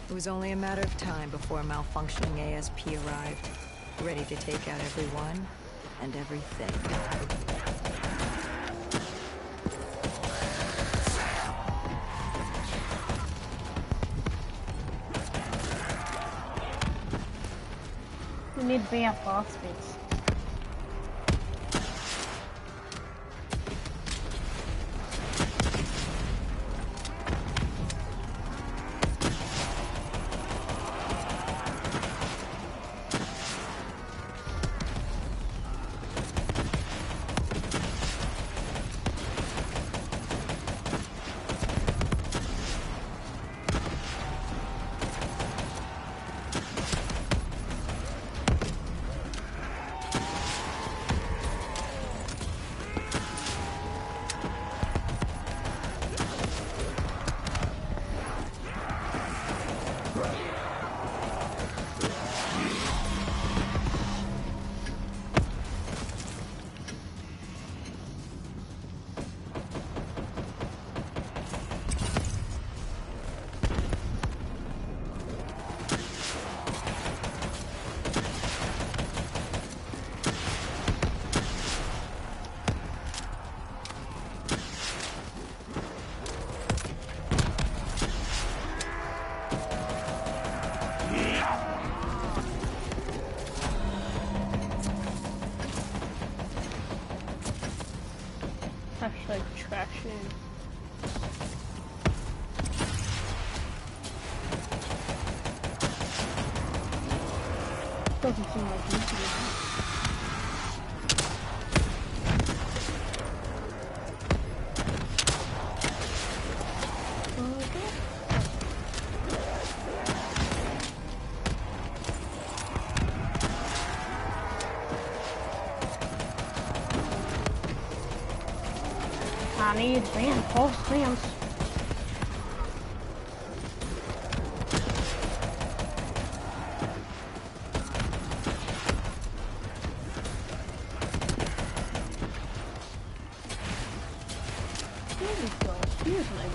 It was only a matter of time before a malfunctioning ASP arrived, ready to take out everyone and everything. We need vamp phosphates. Actually, like trashing. Doesn't seem like easy. I need false clams. Here we go. Here's my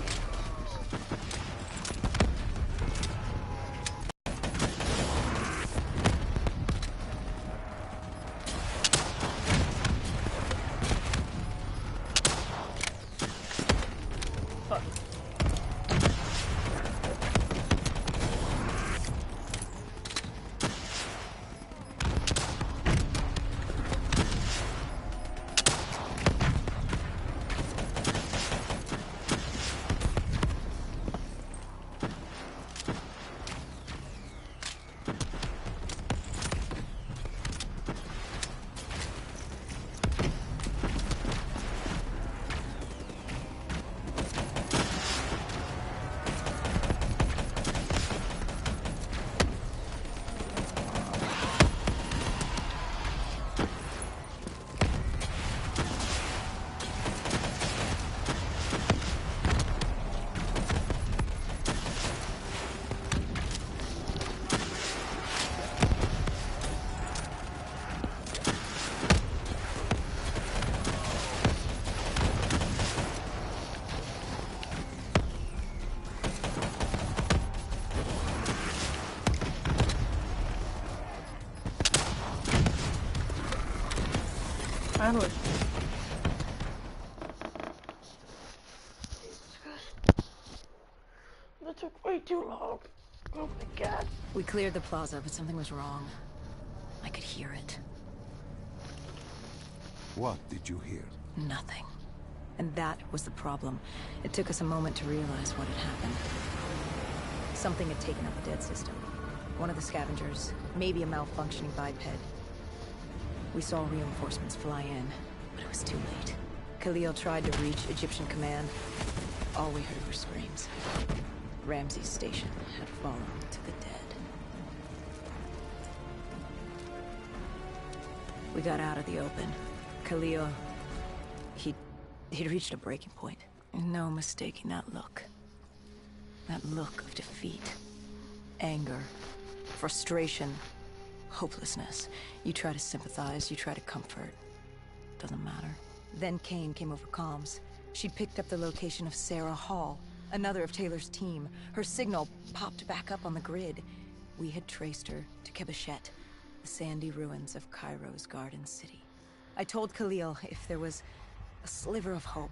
sandwich. That took way too long. Oh my god. We cleared the plaza, but something was wrong. I could hear it. What did you hear? Nothing. And that was the problem. It took us a moment to realize what had happened. Something had taken out the dead system. One of the scavengers, maybe a malfunctioning biped. We saw reinforcements fly in, but it was too late. Khalil tried to reach Egyptian command. All we heard were screams. Ramsey's station had fallen to the dead. We got out of the open. Khalil, he'd reached a breaking point. No mistaking that look. That look of defeat, anger, frustration, hopelessness. You try to sympathize, you try to comfort. Doesn't matter. Then Kane came over comms. She'd picked up the location of Sarah Hall, another of Taylor's team. Her signal popped back up on the grid. We had traced her to Kebeshet, the sandy ruins of Cairo's Garden City. I told Khalil if there was a sliver of hope,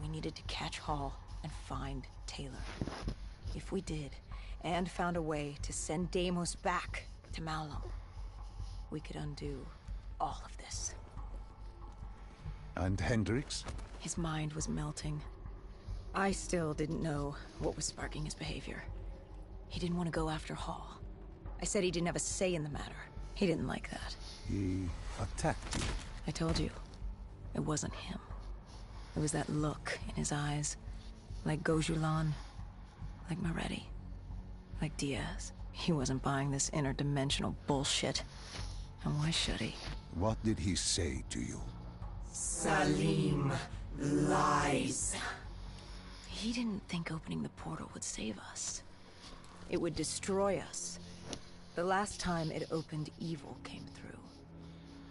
we needed to catch Hall and find Taylor. If we did, and found a way to send Deimos back to Malum, we could undo all of this. And Hendrix? His mind was melting. I still didn't know what was sparking his behavior. He didn't want to go after Hall. I said he didn't have a say in the matter. He didn't like that. He attacked you. I told you, it wasn't him. It was that look in his eyes, like Gojulan, like Moretti, like Diaz. He wasn't buying this interdimensional bullshit. And why should he? What did he say to you? Salim lies. He didn't think opening the portal would save us. It would destroy us. The last time it opened, evil came through.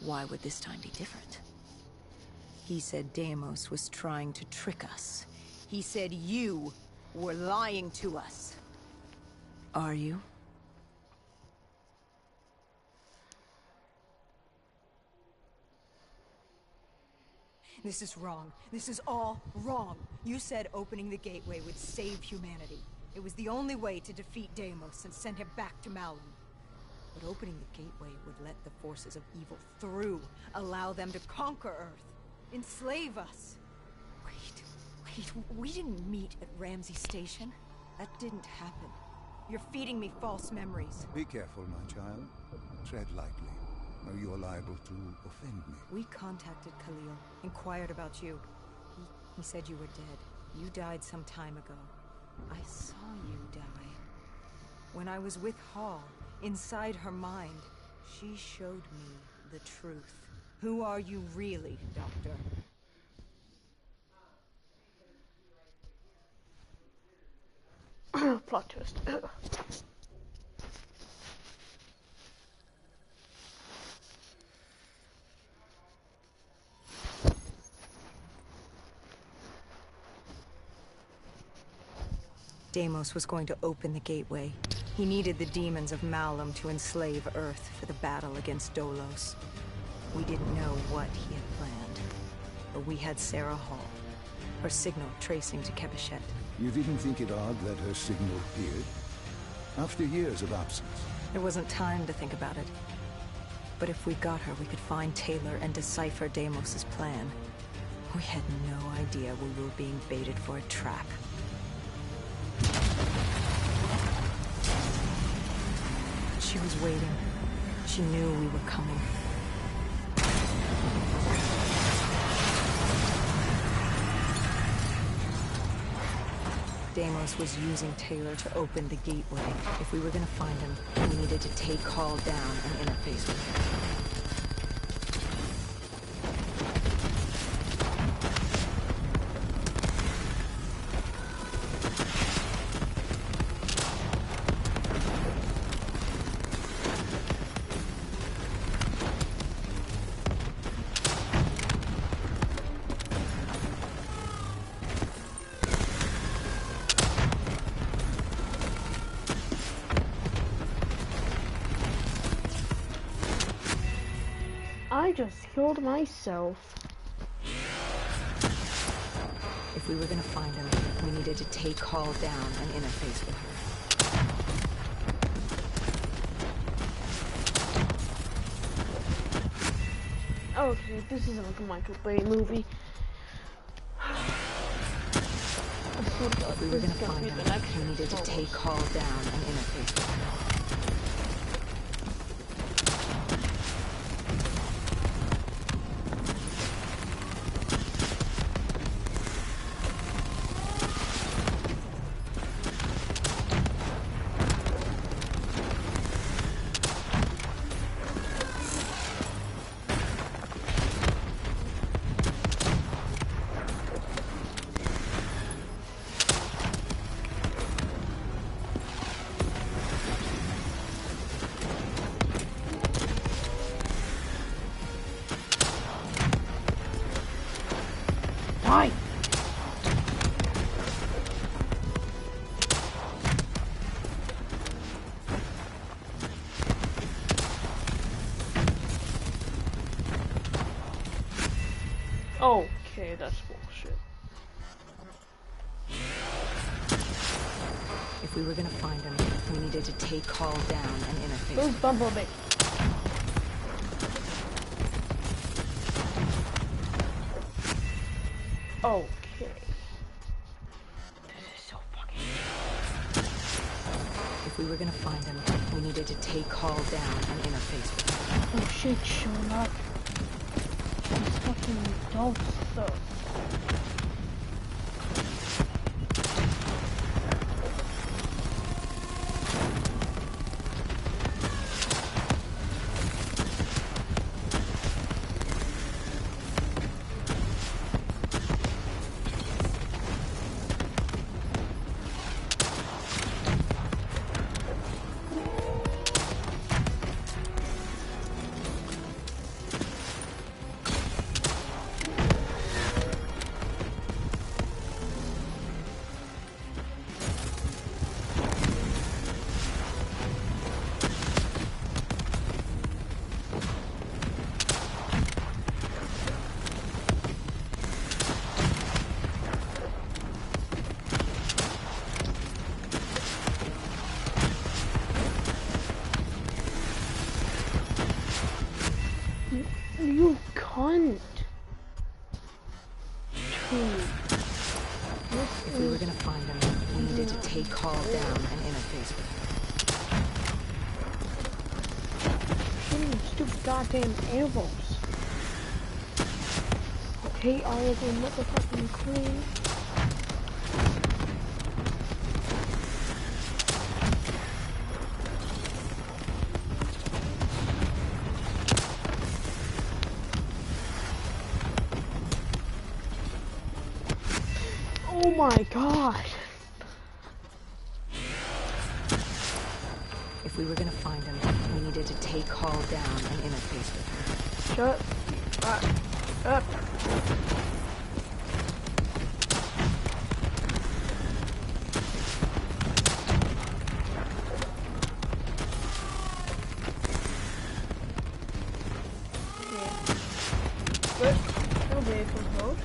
Why would this time be different? He said Deimos was trying to trick us. He said you were lying to us. Are you? This is wrong. This is all wrong. You said opening the gateway would save humanity. It was the only way to defeat Deimos and send him back to Malum. But opening the gateway would let the forces of evil through, allow them to conquer Earth, enslave us. Wait, we didn't meet at Ramsey Station. That didn't happen. You're feeding me false memories. Be careful, my child. Tread lightly, or you are liable to offend me. We contacted Khalil, inquired about you. He said you were dead. You died some time ago. I saw you die. When I was with Hall, inside her mind, she showed me the truth. Who are you really, Doctor? Plot twist. Deimos was going to open the gateway. He needed the demons of Malum to enslave Earth for the battle against Dolos. We didn't know what he had planned, but we had Sarah Hall, her signal tracing to Kebeshet. You didn't think it odd that her signal appeared? After years of absence. There wasn't time to think about it. But if we got her, we could find Taylor and decipher Deimos' plan. We had no idea we were being baited for a trap. She was waiting. She knew we were coming. Deimos was using Taylor to open the gateway. If we were gonna find him, we needed to take Hall down and interface with him. I just killed myself. we were gonna find him, we needed to take Hall down and interface with her. Okay, this isn't like a Michael Bay movie. If we were gonna find him, we needed to take Hall down and interface with her. Die! Okay, that's bullshit. If we were gonna find him, we needed to take Hall down and interface Who's with her. Bumblebee? Okay. This is so fucking. If we were gonna find him, we needed to take Hall down and interface with her. Oh shit, showing up. These fucking adults, though. You cunt. If we were gonna find him, we needed to take Hall down and interface with her. Shooting stupid goddamn arrows. Okay, all of them motherfucking clean. Oh my god. If we were gonna find him, we needed to take Hall down and interface with her. Shut up. Good. No vehicle mode.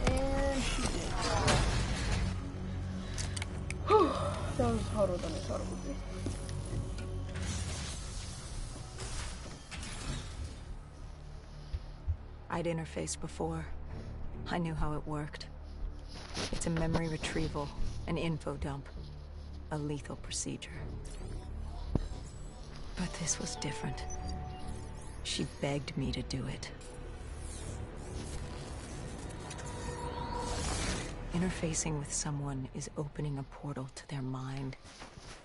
And she did. That was harder than I thought it would be. I'd interfaced before. I knew how it worked. It's a memory retrieval, an info dump, a lethal procedure. But this was different. She begged me to do it. Interfacing with someone is opening a portal to their mind,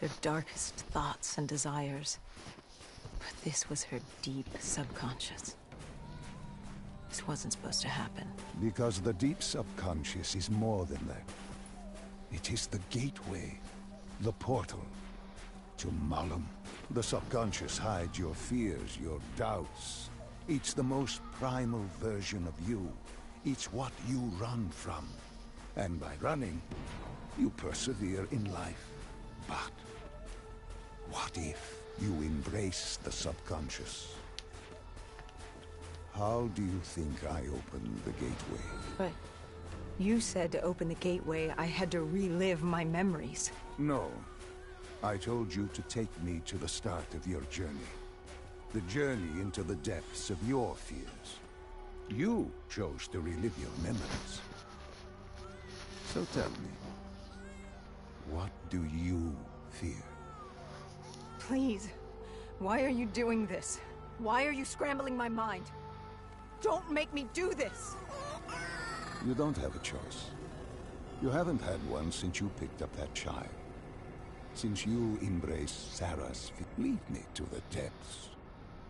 their darkest thoughts and desires. But this was her deep subconscious. This wasn't supposed to happen. Because the deep subconscious is more than that. It is the gateway, the portal, to Malum. The subconscious hides your fears, your doubts. It's the most primal version of you. It's what you run from. And by running, you persevere in life. But what if you embrace the subconscious? How do you think I opened the gateway? But you said to open the gateway, I had to relive my memories. No. I told you to take me to the start of your journey. The journey into the depths of your fears. You chose to relive your memories. So tell me, what do you fear? Please, why are you doing this? Why are you scrambling my mind? Don't make me do this! You don't have a choice. You haven't had one since you picked up that child. Since you embraced Sarah's fear. Lead me to the depths.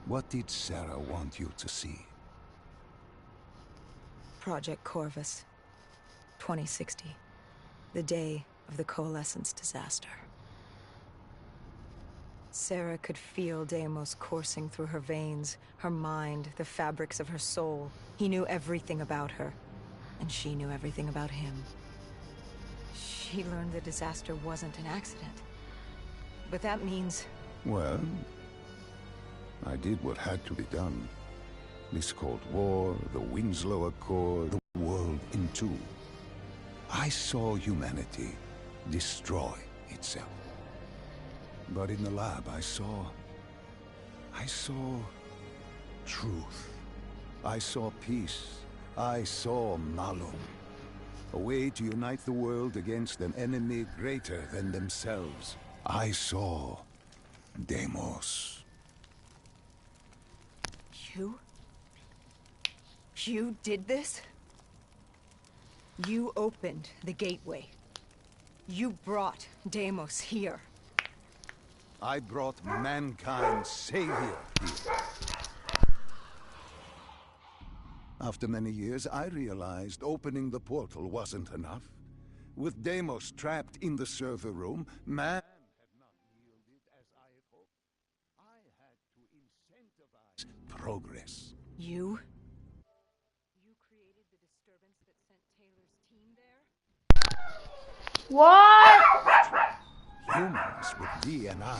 What did Sarah want you to see? Project Corvus, 2060. The day of the Coalescence disaster. Sarah could feel Deimos coursing through her veins, her mind, the fabrics of her soul. He knew everything about her, and she knew everything about him. She learned the disaster wasn't an accident. But that means... Well, I did what had to be done. This Cold War, the Winslow Accord, the world in two. I saw humanity destroy itself. But in the lab, I saw truth. I saw peace. I saw Malum. A way to unite the world against an enemy greater than themselves. I saw Deimos. You did this? You opened the gateway. You brought Deimos here. I brought mankind's savior here. After many years, I realized opening the portal wasn't enough. With Deimos trapped in the server room, man had not yielded as I had hoped. I had to incentivize progress. You created the disturbance that sent Taylor's team there? What? Humans with DNA.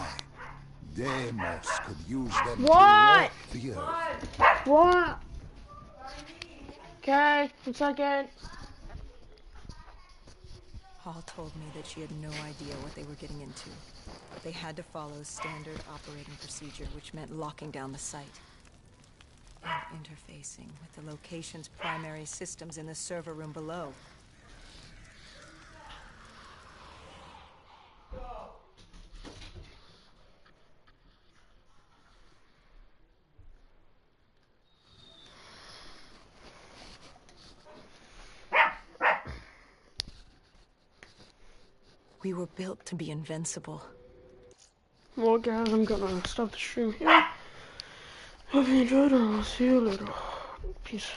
Deimos could use them What? to walk the earth. What? Okay, 1 second. Hall told me that she had no idea what they were getting into. But they had to follow standard operating procedure, which meant locking down the site. And interfacing with the location's primary systems in the server room below. We were built to be invincible. Well, guys, I'm gonna stop the stream here. Hope you enjoyed, and I'll see you later. Peace.